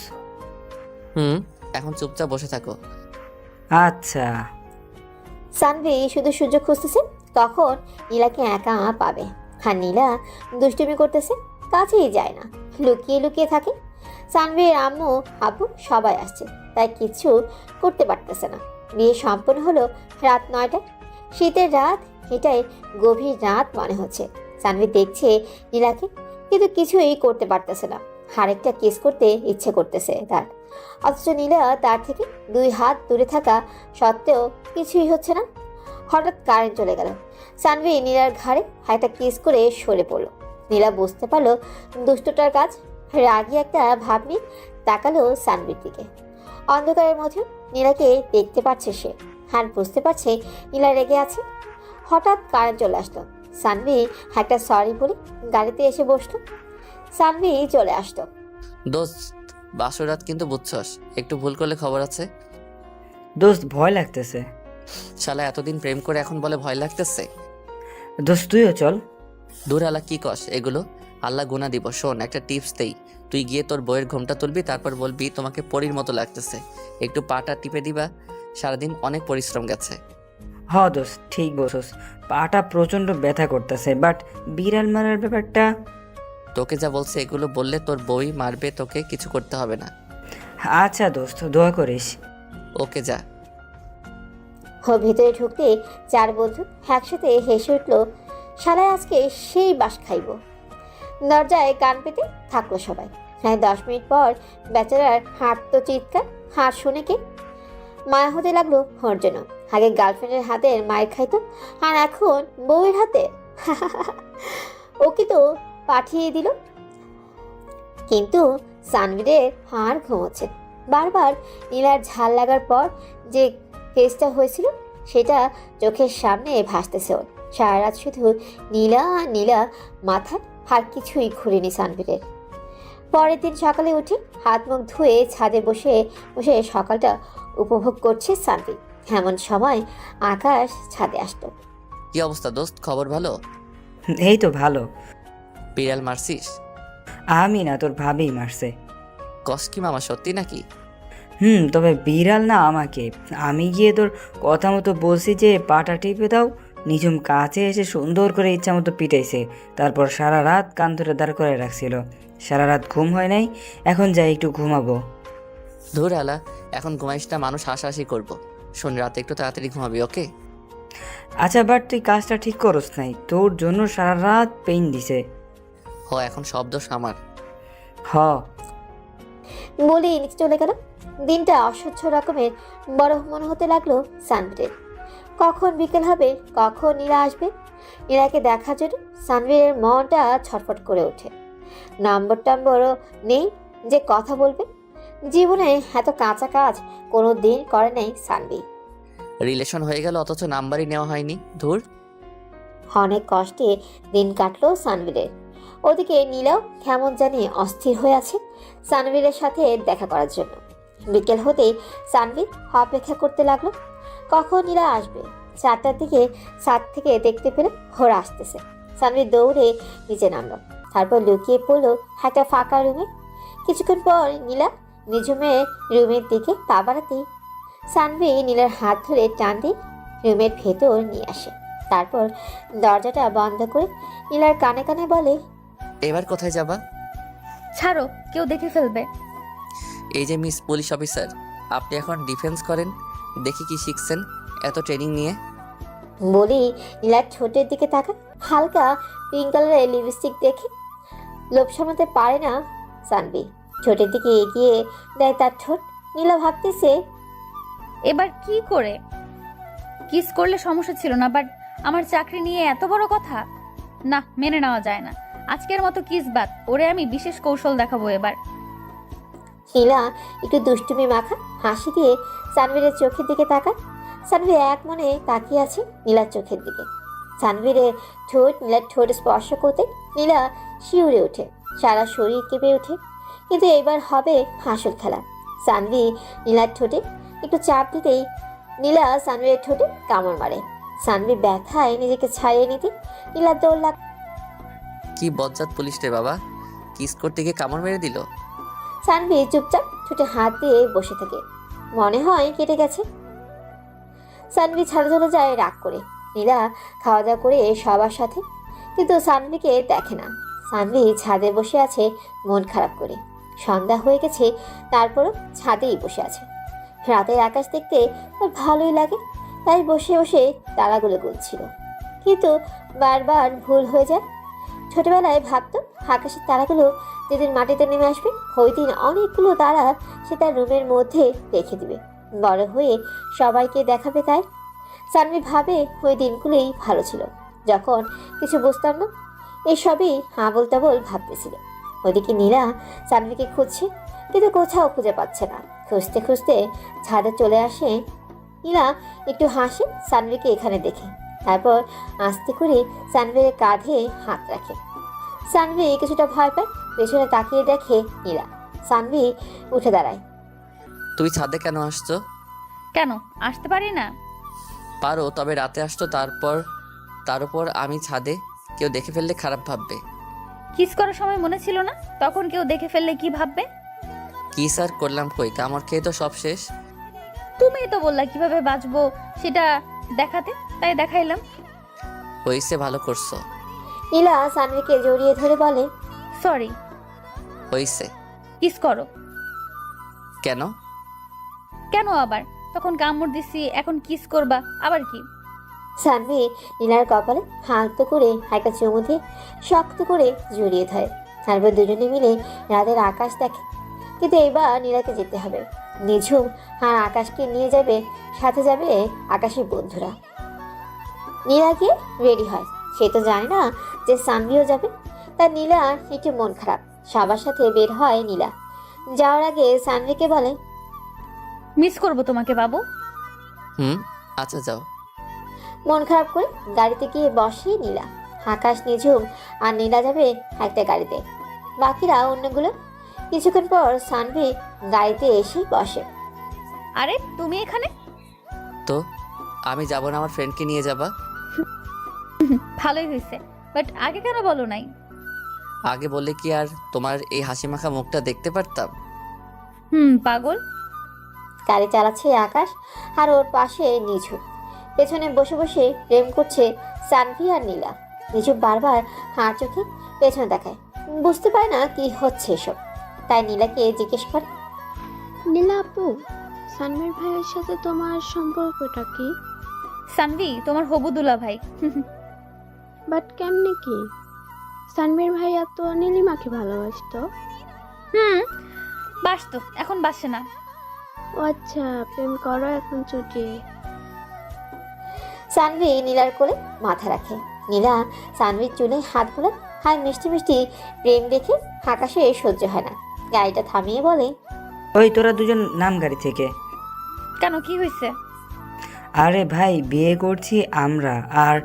এখন চুপচাপ বসে থাকো। আচ্ছা। সানভি শুধু সুযোগ খুঁজতেছে কখন নীলাকে একা পাবে। আর নীলা দুষ্টুমি করতেছে, কাছেই যায় না, লুকিয়ে লুকিয়ে থাকে। সানভির আম্মু আব্বু সবাই আসছে, তাই কিছু করতে পারতেছে না। বিয়ে সম্পন্ন হলো রাত 9টায়। শীতের রাত, এটাই গভীর রাত মনে হচ্ছে। সানভি দেখছে নীলাকে, কিন্তু কিছুই করতে পারতেছে না। আরেকটা কিস করতে ইচ্ছে করতেছে তার, অথচ নীলা তার থেকে 2 হাত দূরে থাকা সত্ত্বেও কিছুই হচ্ছে না। হঠাৎ কারেন্ট চলে গেল। সানভি নীলার ঘাড়ে একটা কিস করে সরে পড়ল। নীলা বুঝতে পারলো দুষ্টটার কাজ। রাগী একটা ভাব নিয়ে তাকালো সানভির দিকে। অন্ধকারের মধ্যে নীলাকে দেখতে পাচ্ছে সে, আর বুঝতে পারছে নীলা রেগে আছে। হঠাৎ কারেন্ট চলে আসলো। সানভি একটা সরি বলে গাড়িতে এসে বসলো। সানভি চলে আসতো। দোস্ত, বাসরাত কিন্তু বুঝছস, একটু ভুল করলে খবর আছে। দোস্ত, ভয় লাগতেছে। শালা এতদিন প্রেম করে এখন বলে ভয় লাগতেছে। দোস্ত, তুইও চল। দূর আল্লাহ, কি কস এগুলো? আল্লাহ গুনাহ দিব। শোন, একটা টিপস দেই। তুই গিয়ে তোর বইয়ের ঘোমটা তুলবি, তারপর বলবি তোমাকে পরীর মতো লাগতেছে। একটু পাটা টিপে দিবা। সারাদিন অনেক পরিশ্রম গেছে। হ দোস্ত, ঠিক বলছস। পাটা প্রচণ্ড ব্যথা করতেছে, বাট বিড়াল মারার ব্যাপারটা। তোকে যা বলছে এগুলো বললে তোর বই মারবে, তোকে কিছু করতে হবে না। আচ্ছা দোস্ত, দোয়া করিস। ওকে, যা। ভিতরে ঢুকতে 4 বন্ধু একসাথে হেসে উঠল। শালায় আজকে সেই বাস খাইব। দরজায় কান পেতে থাকলো সবাই। 10 মিনিট পর বেচারার হাঁটতো চিৎকার। হাঁট শুনে কে? মায়া হতে লাগলো ওর জন্য। আগে গার্লফ্রেন্ডের হাতের মায়ের খাইতো, আর এখন বউয়ের হাতে। ওকে তো পাঠিয়ে দিল। কিন্তু সানভিরের হাড় ঘুমোচ্ছে। বারবার নীলার ঝাল লাগার পর যে কেসটা হয়েছিল সেটা চোখের সামনে ভাসতেছে ওর। সারা রাত শুধু নীলা আর নীলা, মাথায় আর কিছুই ঘুরেনি সানভিরের। পরের দিন সকালে উঠে হাত মুখ ধুয়ে ছাদে বসে বসে সকালটা উপভোগ করছে সানভি। এমন সময় আকাশ ছাদে আসতো। কি অবস্থা দোস্ত, খবর ভালো? এই তো ভালো। বিড়াল মারছিস? আমি না, তোর ভাবেই মারছে। কস কি মামা, সত্যি নাকি? তবে বিড়াল না আমাকে। আমি গিয়ে তোর কথা মতো বলছি যে পাটা টিপে দাও, নিঝুম কাছে এসে সুন্দর করে ইচ্ছা মতো পিটাইছে। তারপর সারা রাত কান ধরে দাঁড় করে রাখছিল। সারা রাত ঘুম হয় নাই। এখন যাই একটু ঘুমাবো। ধুর আলা, এখন ঘুমাইস না, মানুষ হাসাহাসি করবো। শোন, রাতে একটু তাড়াতাড়ি ঘুমাবি, ওকে? আচ্ছা, বাট তুই কাজটা ঠিক করস নাই। তোর জন্য সারা রাত পেইন দিছে। এখন সব দোষ আমার। হ। বলে নিচে চলে গেল। দিনটা অসহ্য রকমের বড় মনে হতে লাগলো সানভিরের। কখন বিকেল হবে, কখন নীলা আসবে। নীলাকে দেখার জন্য সানভিরের মনটা ছটফট করে ওঠে। নম্বর টম্বরও নেই যে কথা বলবে। জীবনে এত কাঁচা কাজ কোনো দিন করে নাই সানভি। রিলেশন হয়ে গেল অথচ নাম্বারই নেওয়া হয়নি। ধুর। অনেক কষ্টে দিন কাটলো সানভিরের। ওদিকে নীলাও কেমন জানি অস্থির হয়ে আছে সানভিরের সাথে দেখা করার জন্য। বিকেল হতেই সানভি অপেক্ষা করতে লাগলো কখন নীলা আসবে। 4টার দিকে ছাদ থেকে দেখতে পেলে ওরা আসতেছে। সানভি দৌড়ে নিচে নামলো, তারপর লুকিয়ে পড়লো একটা ফাঁকা রুমে। কিছুক্ষণ পর নীলা নিঝুমের রুমের দিকে পা বাড়াতেই সানভি নীলার হাত ধরে টান দিয়ে রুমের ভেতর নিয়ে আসে। তারপর দরজাটা বন্ধ করে নীলার কানে কানে বলে, এবার কোথায় যাবা? ছাড়ো, কেউ দেখে ফেলবে। এই যে মিস পুলিশ অফিসার, আপনি এখন ডিফেন্স করেন, দেখি কি শিখছেন এত ট্রেনিং নিয়ে। বলি নীলার ঠোঁটের দিকে তাকা। হালকা পিঙ্ক কালারের লিপস্টিক দেখে লোভ সামলাতে পারে না সানভি। ঠোঁটের দিকে এগিয়ে দেয় তার ঠোঁট। নীলা ভাবতেছে এবার কি করে কিস করলে সমস্যা ছিল না, বাট আমার চাকরি নিয়ে এত বড় কথা, না মেনে নেওয়া যায় না। আজকের মতো কিস বাদ, ওরে আমি বিশেষ কৌশল দেখাবো এবার। নীলা একটু দুষ্টুমি মাখা হাসি দিয়ে সানভীরের চোখের দিকে তাকায়। সানভীর এক মনে তাকিয়ে আছে নীলার চোখের দিকে। সানভীরের ঠোঁট নীলার ঠোঁট স্পর্শ করতে নীলা শিউরে ওঠে, সারা শরীর কেঁপে ওঠে। কিন্তু এবার হবে হাসল খেলা। সানভি নীলার ঠোঁটে একটু চাপ দিতেই নীলা সানভীরের ঠোঁটে কামড় মারে। সানভি ব্যথায় নিজেকে ছাড়িয়ে নিতে নীলার দৌড় লাগ। কি বজ্জাত পুলিশ রে বাবা, কিস করতে গিয়ে কামড় মেরে দিল। সানভি চুপচাপ ঠোঁটে হাত দিয়ে বসে থাকে, মনে হয় কেটে গেছে। সানভি ছাদে চলে যায় রাগ করে। নীলা খাওয়া দাওয়া করে সবার সাথে, কিন্তু সানভিকে দেখে না। সানভি ছাদে বসে আছে মন খারাপ করে। সন্ধ্যা হয়ে গেছে, তারপরও ছাদেই বসে আছে। রাতের আকাশ দেখতে তার ভালোই লাগে, তাই বসে বসে তারাগুলো গুনছিল, কিন্তু বারবার ভুল হয়ে যায়। ছোটবেলায় ভাবতো আকাশের তারাগুলো যেদিন মাটিতে নেমে আসবে ওই দিন অনেকগুলো তারা সে তার রুমের মধ্যে রেখে দিবে, বড় হয়ে সবাইকে দেখাবে। তাই সানভি ভাবে ওই দিনগুলোই ভালো ছিল, যখন কিছু বুঝতাম না, এসবই আবোল তাবোল ভাবতেছিল। ওইদিকে নীলা সানভিকে খুঁজছে, কিন্তু কোথাও খুঁজে পাচ্ছে না। খুঁজতে খুঁজতে ছাদে চলে আসে। নীলা একটু হাসে সানভিকে এখানে দেখে, তারপর আস্তে করে সানভির কাঁধে হাত রাখে। সানভি কিছুটা ভয় পায়, পেছনে তাকিয়ে দেখে নীলা। সানভি উঠে দাঁড়ায়। তুই ছাদে কেন আসছো? কেন আসতে পারি না? পারো, তবে রাতে আসতো। তার উপর আমি ছাদে, কেউ দেখে ফেললে খারাপ ভাববে। কিস করার সময় মনে ছিল না তখন কেউ দেখে ফেললে কি ভাববে? কি স্যার করলাম কই, কামড় খেয়ে তো সব শেষ। তুমি তো বললা কিভাবে বাঁচবো সেটা দেখাতে, তাই দেখাইলাম। হয়েছে, ভালো করছো। নীলা সানভিকে জড়িয়ে ধরে বলে, সরি। হয়েছে। কিস করো। কেন? কেন আবার? তখন কামড় দিছি, এখন কিস করবা আবার কি? সানভি নীলার কপালে হালতো করে একটা চুমু দিয়ে শক্ত করে জড়িয়ে ধরে। তারপর দুজনে মিলে রাতের আকাশ দেখে। কিন্তু এবার নীলাকে যেতে হবে। নিঝুম আর আকাশকে নিয়ে যাবে, সাথে যাবে আকাশের বন্ধুরা। নীলা গিয়ে রেডি হয়। সে তো জানে না যে সানভিও যাবে, তাই নীলা একটু মন খারাপ। সবার সাথে বের হয় নীলা। যাওয়ার আগে সানভিকে বলে, মিস করবো তোমাকে বাবু। আচ্ছা যাও। মন খারাপ করে গাড়িতে গিয়ে বসে নীলা। আকাশ, নিঝুম আর নীলা যাবে একটা গাড়িতে, বাকিরা অন্যগুলো। কিছুক্ষণ পর সানভি গাড়িতে এসে বসে। আরে তুমি এখানে? তো আমি যাব না, আমার ফ্রেন্ডকে নিয়ে যাবা। ভালোই হয়েছে, বাট আগে কেন বলো নাই? আগে বললে কি আর তোমার এই হাসি মাখা মুখটা দেখতে পারতাম? পাগল। গাড়ি চালাচ্ছে আকাশ, আর ওর পাশে নিঝুম। পেছনে বসে বসে প্রেম করছে সানভি আর নীলা। নিঝুম বারবার হাঁ চোখে পেছনে দেখায়, বুঝতে পারে না কি হচ্ছে এসব। তাই নীলাকে জিজ্ঞেস করে, নীলা আপু, সানভীর ভাইয়ের সাথে তোমার সম্পর্কটা কি? সানভি তোমার হবু দুলা ভাই। বাট কেমনে কি? সানভীর ভাইয়া তো নীলিমাকে ভালোবাসতো। বাসতো, এখন বাসে না। ও আচ্ছা, প্রেম করো এখন চুটিয়ে। সানভি নীলার কোলে মাথা রাখে। নীলা সানভির চুলে হাত বোলায়, আর মিষ্টি মিষ্টি প্রেম দেখে আকাশে সহ্য হয় না। গাড়িটা থামিয়ে বলে, ওই তোরা দুজন নাম গাড়ি থেকে। কেন, কি হয়েছে? আরে ভাই, বিয়ে করছি আমরা, আর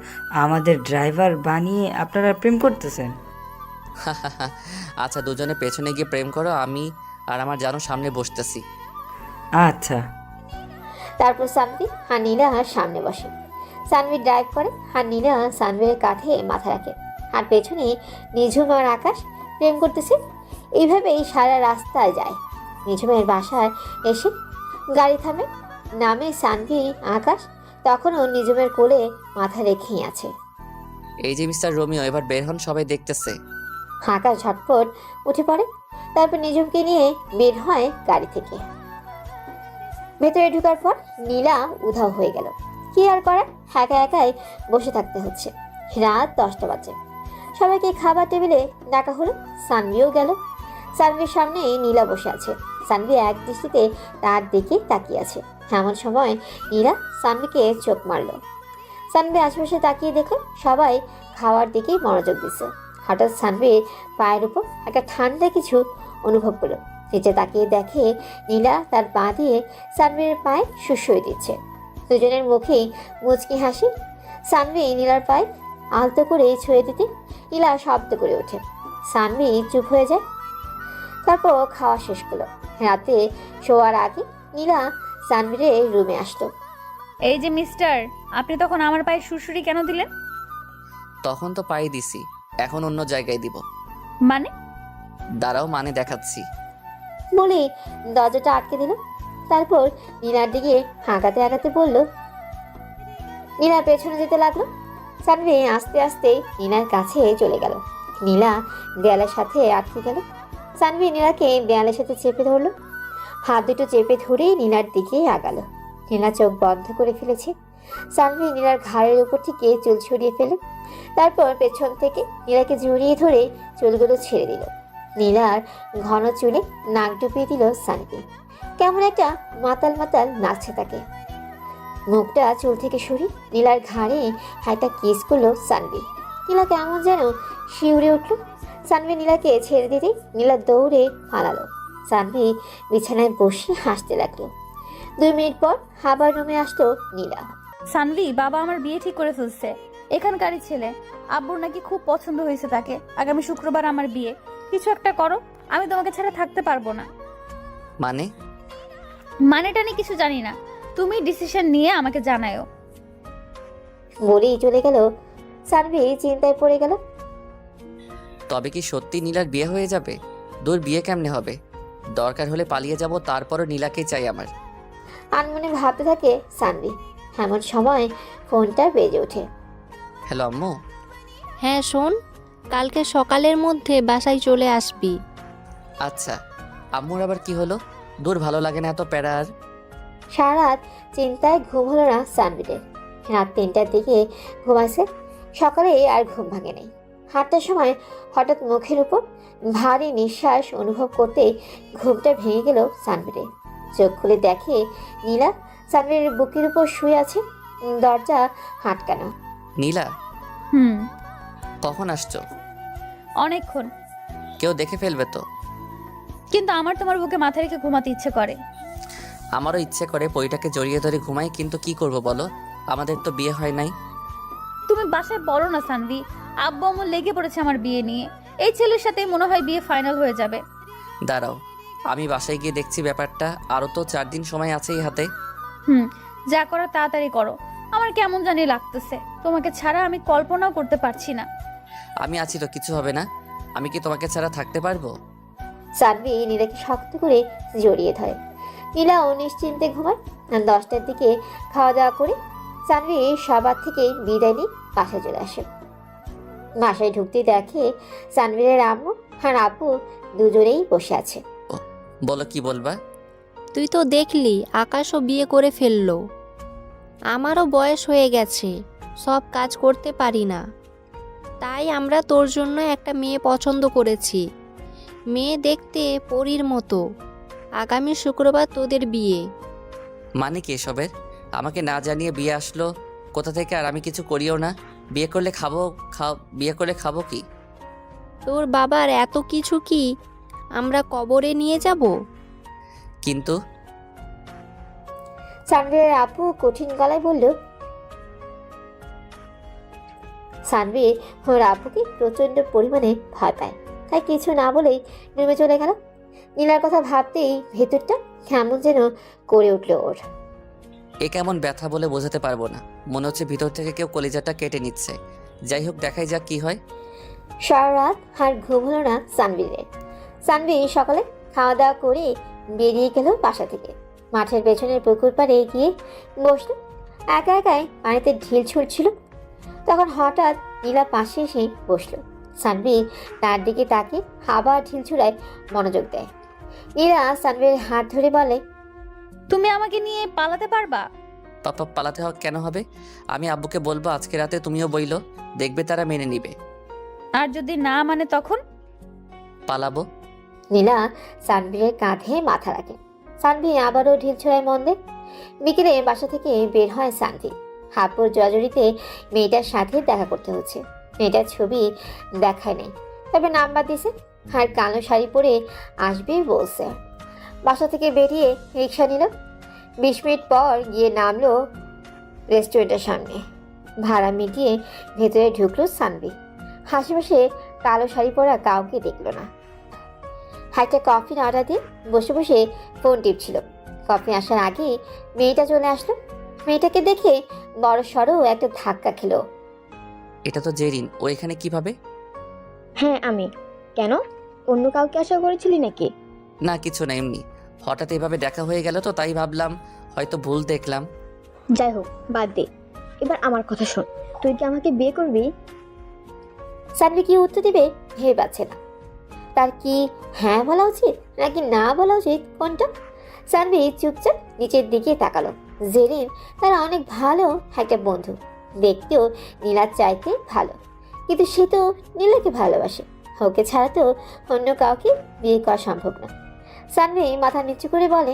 আমাদের ড্রাইভার বানিয়ে আপনারা প্রেম করতেছেন। আচ্ছা, দুজনে পেছনে গিয়ে প্রেম করো, আমি আর আমার জানো সামনে বসতেছি। আচ্ছা। তারপর সানভি আর নীলা সামনে বসে। সানভি ড্রাইভ করে, আর নীলা সানভির কাঁধে মাথা রাখে। আর পেছনে নিঝুম আর আকাশ প্রেম করতেছে। এইভাবেই সারা রাস্তায় যায়। নিঝুমের বাসায় এসে গাড়ি থামে, নামে সানভি, আকাশ তখনও নিঝুমের কোলে মাথা রেখেই আছে। এই যে মিস্টার রোমিও, এবার বের হন, সবাই দেখতেছে। আকাশ ঝটপট উঠে পড়ে, তারপর নিঝুমকে নিয়ে বের হয় গাড়ি থেকে। ভেতরে ঢোকার পর নীলা উধাও হয়ে গেল। কি আর করার, একা একাই বসে থাকতে হচ্ছে। রাত 10টা বাজে। সবাইকে খাবার টেবিলে ডাকা হলো। সানভিও গেল। সানভির সামনে নীলা বসে আছে। সানভি এক দৃষ্টিতে তার দিকে তাকিয়ে আছে। এমন সময় নীলা সানভিকে চোখ মারলো। সানভি আশেপাশে তাকিয়ে দেখে সবাই খাওয়ার দিকেই মনোযোগ দিচ্ছে। হঠাৎ সানভির পায়ের উপর একটা ঠান্ডা কিছু অনুভব করলো। নিচে তাকিয়ে দেখে নীলা তার পা দিয়ে সানভির পায়ে সুসই দিচ্ছে। দুজনের মুখেই মুচকি হাসি। সানভি নীলার পায়ে আলতো করে ছুঁয়ে দিতে নীলা শব্দ করে ওঠে। সানভি চুপ হয়ে যায়। তারপর খাওয়া শেষ করলো। রাতে শোয়ার আগে নীলা সানভির রুমে আসলো। এই যে মিস্টার, আপনি তখন আমার পায়ে সুরসুরি কেন দিলেন? তখন তো পায়ে দিছি, এখন অন্য জায়গায় দিব। মানে? দাঁড়াও, মানে দেখাচ্ছি। বলে দরজাটা আটকে দিল। তারপর নীলার দিকে হাঁকাতে হাঁকাতে বলল। নীলা পেছনে যেতে লাগলো। সানভি আস্তে আস্তে নীলার কাছে চলে গেল। নীলা দেয়ালের সাথে আটকে গেল। সানভি নীলাকে দেয়ালের সাথে চেপে ধরলো। হাত দুটো চেপে ধরেই নীলার দিকে আগালো। নীলা চোখ বন্ধ করে ফেলেছে। সানভি নীলার ঘাড়ের উপর থেকে চুল ছড়িয়ে ফেলে। তারপর পেছন থেকে নীলাকে জড়িয়ে ধরে চুলগুলো ছেড়ে দিল। নীলার ঘন চুলে নাক ডুবিয়ে দিল সানভি। কেমন একটা মাতাল মাতাল নাচছে তাকে। মুখটা চুল থেকে সরি নীলার ঘাড়ে একটা কিস করলো সানভি। নীলা কেমন যেন শিউরে উঠল। সানভি নীলাকে ছেড়ে দিতে নীলা দৌড়ে পালালো। সানভি বিছানায় বসে হাসতে লাগলো। 2 মিনিট পর আবার রুমে আসলো নীলা। সানভি, বাবা আমার বিয়ে ঠিক করে ফেলছে। এখানকারই ছেলে। আব্বুর নাকি খুব পছন্দ হয়েছে তাকে। আগামী শুক্রবার আমার বিয়ে। কিছু একটা করো, আমি তোমাকে ছাড়া থাকতে পারবো না। মানে? মানেটা নিয়ে কিছু জানি না, তুমি ডিসিশন নিয়ে আমাকে জানায়ো। বলেই চলে গেল। সানভি চিন্তায় পড়ে গেল। তবে কি সত্যি নীলার বিয়ে হয়ে যাবে? দূর, বিয়ে কেমনে হবে? দরকার হলে পালিয়ে যাব, তারপরও নীলাকেই চাই আমার। আনমনে ভাবতে থাকে সানভি। এমন সময় ফোনটা বেজে ওঠে। হ্যালো আম্মু। হ্যাঁ শোন, কালকে সকালের মধ্যে বাসায় চলে আসবি। আচ্ছা। আম্মুর আবার কি হলো? দূর, ভালো লাগে না এত প্যারা আর। সারা রাত চিন্তায় ঘুম হলো না সানভিরের। রাত 3টার দিকে ঘুমাইছে। সকালে আর ঘুম ভাঙে নাই। 8টার সময় হঠাৎ মুখের উপর ভারী নিঃশ্বাস অনুভব করতে ঘুমটা ভেঙে গেল সানভিরের। চোখ খুলে দেখে নীলা সানভিরের বুকের উপর শুয়ে আছে। দরজা আটকানো। নীলা, হুম। কখন আসছো? অনেকক্ষণ। কেউ দেখে ফেলবে তো? কিন্তু আমার তোমার বুকে মাথা রেখে ঘুমাতে ইচ্ছে করে। আমারও ইচ্ছে করে পরিটাকে জড়িয়ে ধরে ঘুমাই, কিন্তু কি করব বলো, আমাদের তো বিয়ে হয় নাই। তুমি বাসায় বলো না সানভি, আব্বু আম্মু লেগে পড়েছে আমার বিয়ে নিয়ে। এই ছেলের সাথেই মনে হয় বিয়ে ফাইনাল হয়ে যাবে। দাঁড়াও, আমি বাসায় গিয়ে দেখছি ব্যাপারটা। আরও তো 4 দিন সময় আছেই হাতে। যা করো তাড়াতাড়ি করো। আমার কেমন জানি লাগতেছে, তোমাকে ছাড়া আমি কল্পনাও করতে পারছি না। আমি আছি তো, কিছু হবে না। আমি কি তোমাকে ছাড়া থাকতে পারবো? সানভি নীলাকে শক্ত করে জড়িয়ে ধরে। নীলাও নিশ্চিন্তে ঘুমায়। 10টার দিকে খাওয়া দাওয়া করে সানভি সবার থেকে বিদায় নিয়ে বাসায় চলে আসে। বাসায় ঢুকতেই দেখে সানভীরের আম্মু আর আব্বু দুজনেই বসে আছে। বলো, কি বলবা? তুই তো দেখলি আকাশও বিয়ে করে ফেললো। আমারও বয়স হয়ে গেছে, সব কাজ করতে পারি না। তাই আমরা তোর জন্য একটা মেয়ে পছন্দ করেছি। মেয়ে দেখতে পরীর মতো। আগামী শুক্রবার তোদের বিয়ে। মানে কি এসবের? আমাকে না জানিয়ে বিয়ে আসলো কোথা থেকে? আর আমি কিছু করিও না। বিয়ে করলে খাবো কি? তোর বাবার এত কিছু কি আমরা কবরে নিয়ে যাব? কিন্তু সানভীরের আপু কঠিন গলায় বলল। সানভীর ওর আপুকে প্রচন্ড পরিমাণে ভয় পায়। তাই কিছু না বলেই নেমে চলে গেল। নীলার কথা ভাবতেই ভেতরটা কেমন যেন করে উঠল ওর। এ কেমন ব্যথা বলে বোঝাতে পারবো না। মনে হচ্ছে ভিতর থেকে কেউ কলিজাটা কেটে নিচ্ছে। যাই হোক, দেখাই যাক কি হয়। সারা রাত আর ঘুম হলো না সানভীরের। সানভীর সকালে খাওয়া দাওয়া করে বেরিয়ে গেল বাসা থেকে। মাঠের পেছনের পুকুর পাড়ে গিয়ে বসলো। একা একাই পানিতে ঢিল ছুটছিল। তখন হঠাৎ নীলা পাশে এসে বসলো। সানভীর তার দিকে তাকে আবার ঢিল ছুড়ায় মনোযোগ দেয়। নীলা সানভীরের হাত ধরে বলে, তুমি আমাকে নিয়ে পালাতে পারবা? পাপা, পালাতে কেন হবে? আমি আব্বুকে বলবো আজকে রাতে তুমিও বইলো, দেখবে তারা মেনে নিবে। আর যদি না মানে তখন? পালাবো। নীলা সানভীরের কাঁধে মাথা রাখে। সানভি আবারও ঢিল ছোড়ায় মন দেয়। বিকেলে বাসা থেকে বের হয় সানভি। হাপুর জর্জরিতে মেয়েটার সাথে দেখা করতে হচ্ছে। মেয়েটার ছবি দেখায় নেই, তবে নাম্বার দিছে আর কালো শাড়ি পরে আসবে বলছে। বাসা থেকে বেরিয়ে রিক্সা নিল। 20 মিনিট পর গিয়ে নামলো রেস্টুরেন্টের সামনে। ভাড়া মিটিয়ে ভেতরে ঢুকলো সানভি। হাসিপাশে কালো শাড়ি পরা কাউকে দেখলো না। একটা কফির অর্ডার দিয়ে বসে বসে ফোন টিপছিল। কফি আসার আগে মেয়েটা চলে আসলো। মেয়েটাকে দেখে বড় সড়ো একটা ধাক্কা খেলো। এটা তো জেরিন, ও এখানে কিভাবে? হ্যাঁ আমি। কেন, অন্য কাউকে আশা করেছিলি নাকি? না কিছু না, এমনি হঠাৎ এভাবে দেখা হয়ে গেল তো তাই ভাবলাম হয়তো ভুল দেখলাম। যাই হোক বাদ দে, এবার আমার কথা শোন। তুই কি আমাকে বিয়ে করবি? সানভি কি উত্তর দিবে ভেবে পাচ্ছে না। তার কি হ্যাঁ বলা উচিত নাকি না বলা উচিত কোনটা? সানভি চুপচাপ নিচের দিকে তাকালো। জেরিন তার অনেক ভালো একটা বন্ধু, দেখতেও নীলার চাইতে ভালো, কিন্তু সে তো নীলাকে ভালোবাসে। ওকে ছাড়া তো অন্য কাউকে বিয়ে করা সম্ভব না। সানভি মাথা নিচু করে বলে,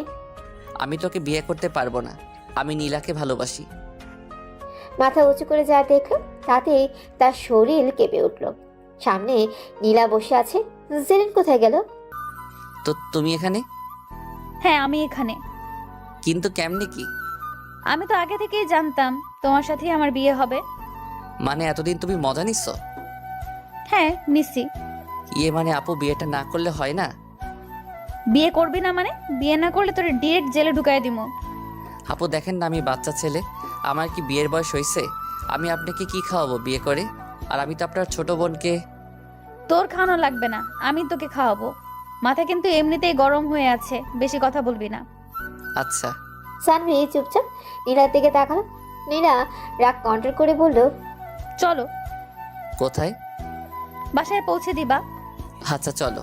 আমি তোকে বিয়ে করতে পারবো না, আমি নীলাকে ভালোবাসি। মাথা উঁচু করে যা দেখলো তাতে তার শরীর কেঁপে উঠল। সামনে নীলা বসে আছে। জেরিন কোথায় গেল? তো তুমি এখানে? হ্যাঁ আমি এখানে। কিন্তু কেমনে কি? আমি তো আগে থেকেই জানতাম তোমার সাথেই আমার বিয়ে হবে। মানে এতদিন তুমি মজা নিচ্ছ? হ্যাঁ নিছি। ইয়ে মানে আপু বিয়েটা না করলে হয় না? বিয়ে করবি না মানে? বিয়ে না করলে তোর ডিরেক্ট জেলে ঢুকাই দিমু। আপু দেখেন না আমি বাচ্চা ছেলে, আমার কি বিয়ের বয়স হয়েছে? আমি আপনাকে কি খাওয়াবো বিয়ে করে? আর আমি তো আপনার ছোট বোনকে। তোর খাওয়ানো লাগবে না, আমি তোকে খাওয়াবো। মাথা কিন্তু এমনিতেই গরম হয়ে আছে, বেশি কথা বলবি না। আচ্ছা। সানভি চুপচাপ নীলার দিকে তাকালো। নীলা রাগ কন্ট্রোল করে বলল, চলো। কোথায়? বাসায় পৌঁছে দিবা। আচ্ছা চলো।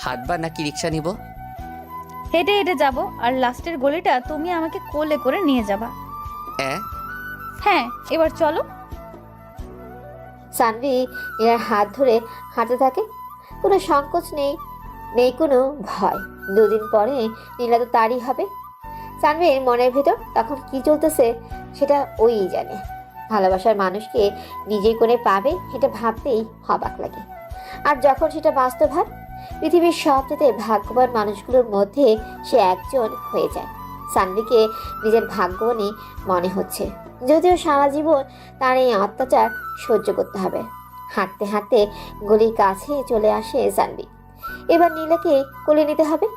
হাঁটবা নাকি রিক্সা নিব? হেঁটে হেঁটে যাব, আর লাস্টের গলিটা তুমি আমাকে কোলে করে নিয়ে যাবা। হ্যাঁ এবার চলো। সানভি নীলার হাত ধরে হাঁটতে থাকে। কোনো সংকোচ নেই, নেই কোনো ভয়। 2 দিন পরে নীলা তো তারই হবে। সানভির মনের ভেতর তখন কি চলতেছে সেটা ওই জানে। ভালোবাসার মানুষকে নিজের করে পাবে এটা ভাবতেই অবাক লাগে। আর যখন সেটা বাস্তব হয়, পৃথিবীর সবচেয়ে ভাগ্যবান মানুষগুলোর মধ্যে সে একজন হয়ে যায়। সানভিকে নিজের ভাগ্যবানই মনে হচ্ছে, যদিও সারা জীবন তার এই অত্যাচার সহ্য করতে হবে। হাঁটতে হাঁটতে গলির কাছে চলে আসে সানভি। এবার নীলাকে কোলে নিতে হবে।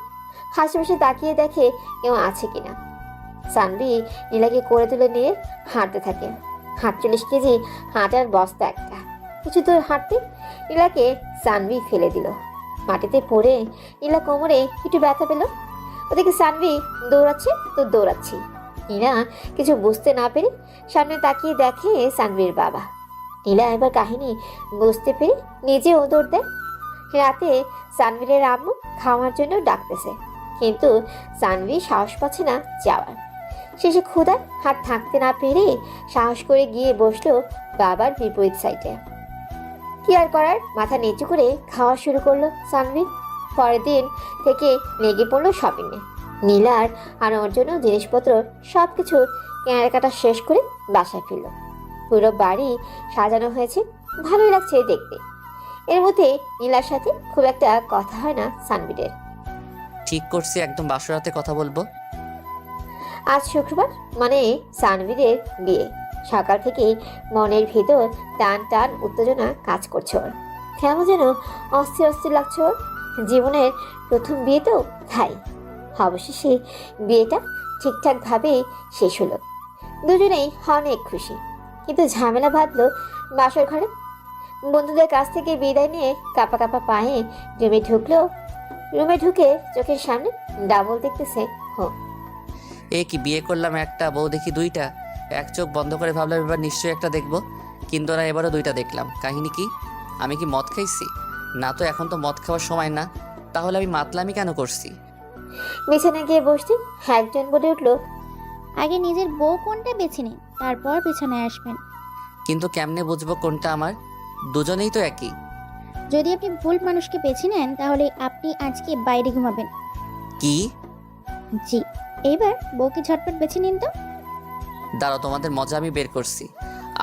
হাসপাশে তাকিয়ে দেখে কেউ আছে কিনা। সানভি নীলাকে কোলে তুলে নিয়ে হাঁটতে থাকে। 48 কেজি হাঁটার বস্তা একটা। কিছু দূর হাঁটতে নীলাকে সানভি ফেলে দিল। মাটিতে পড়ে নীলা কোমরে একটু ব্যথা পেল। ওদিকে সানভি দৌড়াচ্ছে তো দৌড়াচ্ছি। নীলা কিছু বুঝতে না পেরে সামনে তাকিয়ে দেখে সানভির বাবা। নীলা এবার কাহিনী বুঝতে পেরে নিজেও দৌড় দেয়। রাতে সানভীরের আম্মু খাওয়ার জন্য ডাকতেছে, কিন্তু সানভি সাহস পাচ্ছে না যাওয়ার। শেষে ক্ষুধায় হাত থাকতে না পেরে সাহস করে গিয়ে বসলো বাবার বিপরীত সাইডে। কি আর করার, মাথা নিচু করে খাওয়া শুরু করলো সানভি। পরের দিন থেকে লেগে পড়লো শপিংয়ে। নীলার আর ওর জন্য জিনিসপত্র সব কিছু কেনাকাটা শেষ করে বাসায় ফিরল। পুরো বাড়ি সাজানো হয়েছে, ভালোই লাগছে দেখতে। এর মধ্যে নীলার সাথে খুব একটা কথা হয় না সানভীরের। ঠিক করছি একদম বাসরাতে কথা বলবো। আজ শুক্রবার, মানে সানভীরের বিয়ে। সকাল থেকেই মনের ভিতর টান টান উত্তেজনা কাজ করছে ওর। কেমন যেন অস্থির অস্থির লাগছে ওর। জীবনের প্রথম বিয়ে তো, তাই অবশেষে বিয়েটা ঠিকঠাকভাবে শেষ হলো। দুজনেই অনেক খুশি, কিন্তু ঝামেলা বাঁধলো বাসর ঘরে। বন্ধুদের কাছ থেকে বিদায় নিয়ে কাপা কাপা পায়ে রুমে ঢুকে চোখের সামনে ডাবল দেখতেছে। এ কি বিয়ে করলাম একটা, বউ দেখি দুইটা। এক চোখ বন্ধ করে ভাবলাম এবার নিশ্চয়ই একটা দেখবো, কিন্তু না এবারও দুইটা দেখলাম। কাহিনী কি? আমি কি মদ খাইছি? না তো, এখন তো মদ খাওয়ার সময় না। তাহলে আমি মাতলামি কেন করছি? বিছানায় গিয়ে বসতে একজন বলে উঠলো, আগে নিজের বউ কোনটা বেছে নিন, তারপর পিছনে আসবেন। কিন্তু কেমনে বুঝবো কোনটা আমার? দুজনেই তো একই। যদি আপনি ভুল মানুষকে বেছে নেন তাহলে আপনি আজকে বাইরে ঘুমাবেন। কি? জি, এইবার বউকে ঝটপট বেছে নিন তো। দাঁড়াও, তোমাদের মজা আমি বের করছি।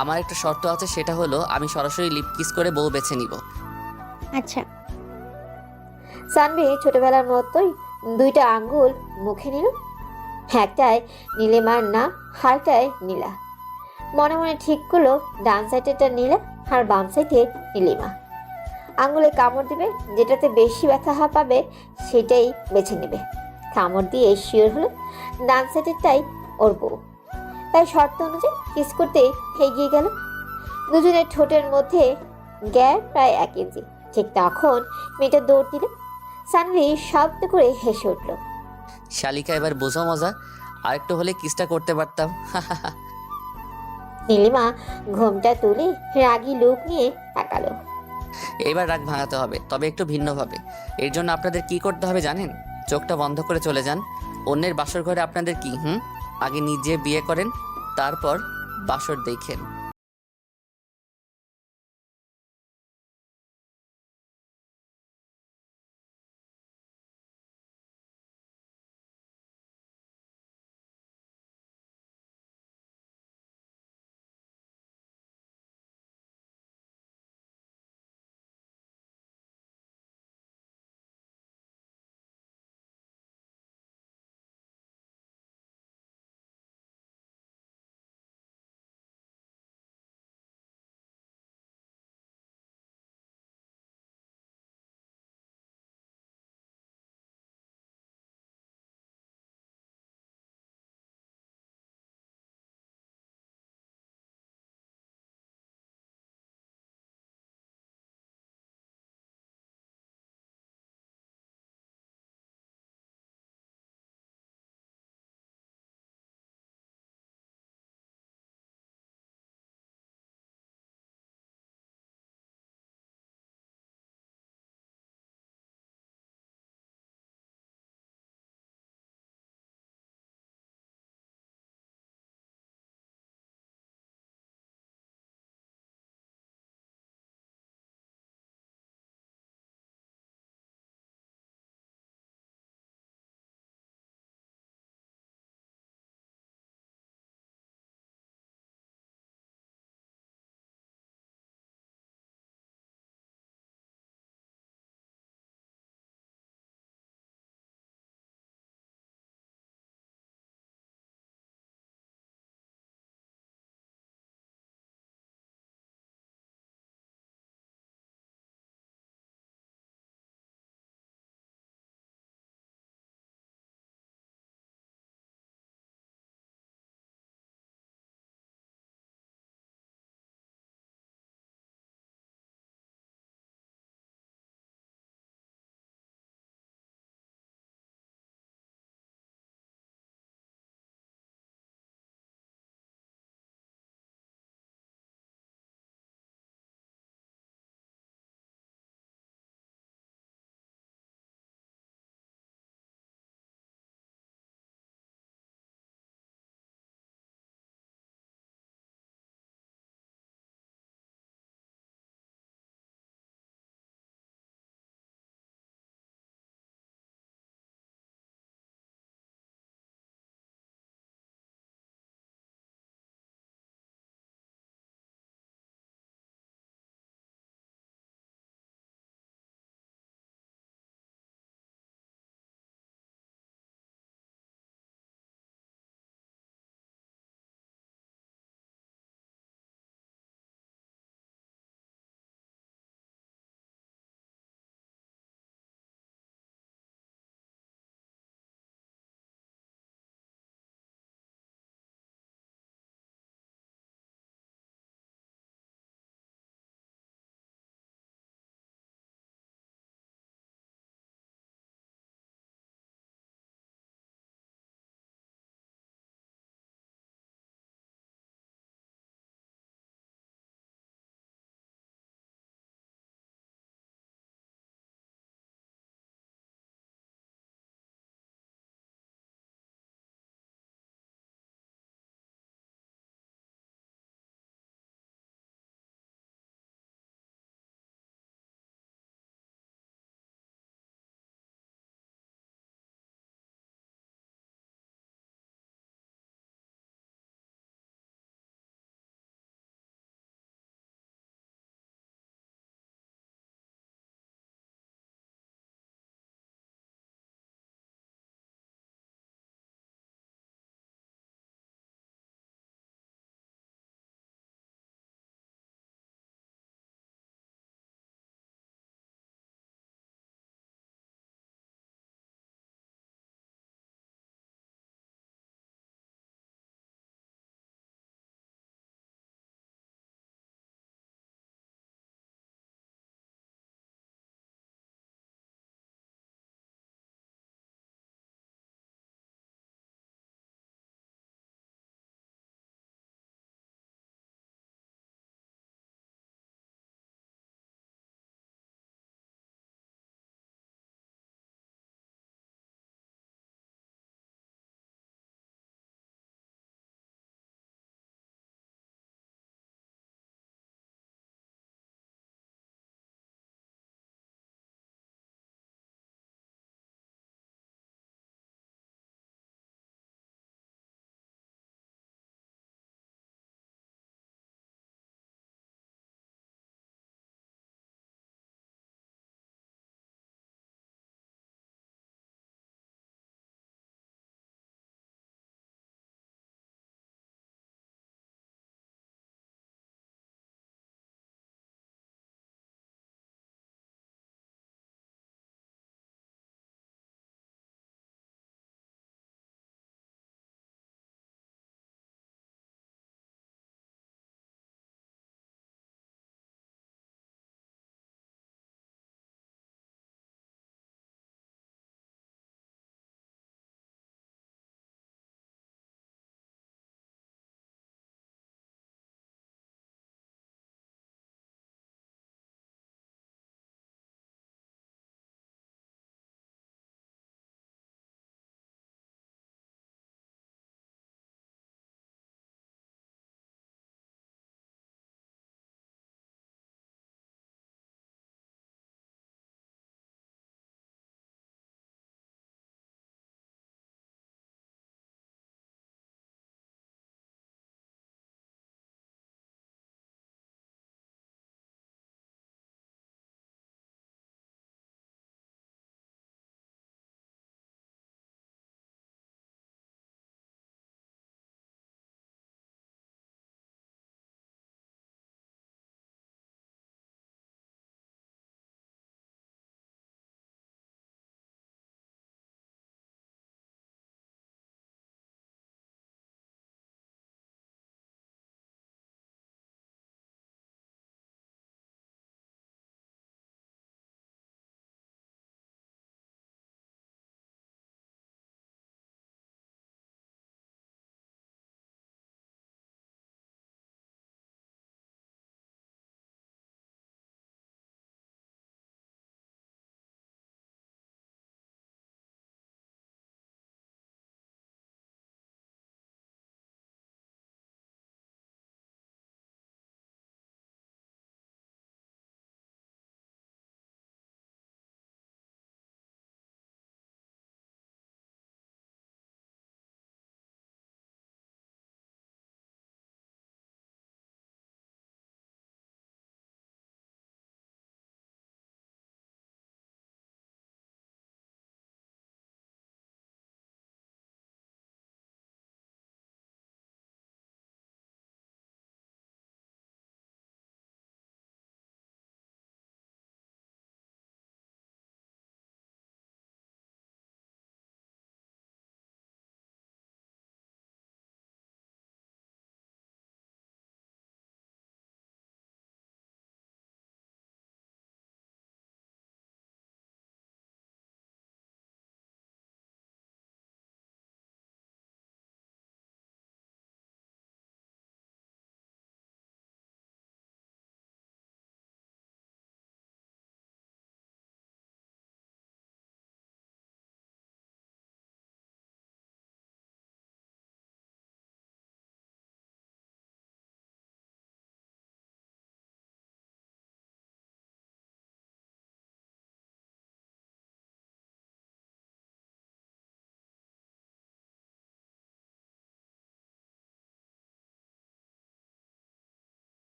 আমার একটা শর্ত আছে, সেটা হলো আমি সরাসরি লিপ কিস করে বউ বেছে নিব। আচ্ছা। সানভি ছোটবেলার মতোই দুইটা আঙ্গুল মুখে নিল। একটায় নীলিমার নাম, আরেকটায় নীলা। মনে মনে ঠিক করলো ডান সাইডেটা নীলা আর বাম সাইডে নীলিমা। আঙ্গুলে কামড় দিবে, যেটাতে বেশি ব্যথা পাবে সেটাই বেছে নেবে। কামড় দিয়ে শিওর হলো ডান সাইডেরটাই ওর বউ। তাই শর্ত অনুযায়ী কিস করতে এগিয়ে গেল। দুজনের ঠোঁটের মধ্যে গ্যাপ প্রায় 1 ইঞ্চি। ঠিক তখন মেয়েটা দৌড় দিল। সানভি শব্দ করে হেসে উঠল। শালিকা, এবার বোঝো মজা। আরেকটু হলে কিসটা করতে পারতাম। নীলিমা ঘোমটা তুলে রাগী লোক নিয়ে তাকালো। এবার রাগ ভাঙাতে হবে, তবে একটু ভিন্নভাবে। এর জন্য আপনাদের কি করতে হবে জানেন? চোখটা বন্ধ করে চলে যান। অন্যের বাসর ঘরে আপনাদের কি আগে নিজে বিয়ে করেন, তারপর বাসর দেখেন।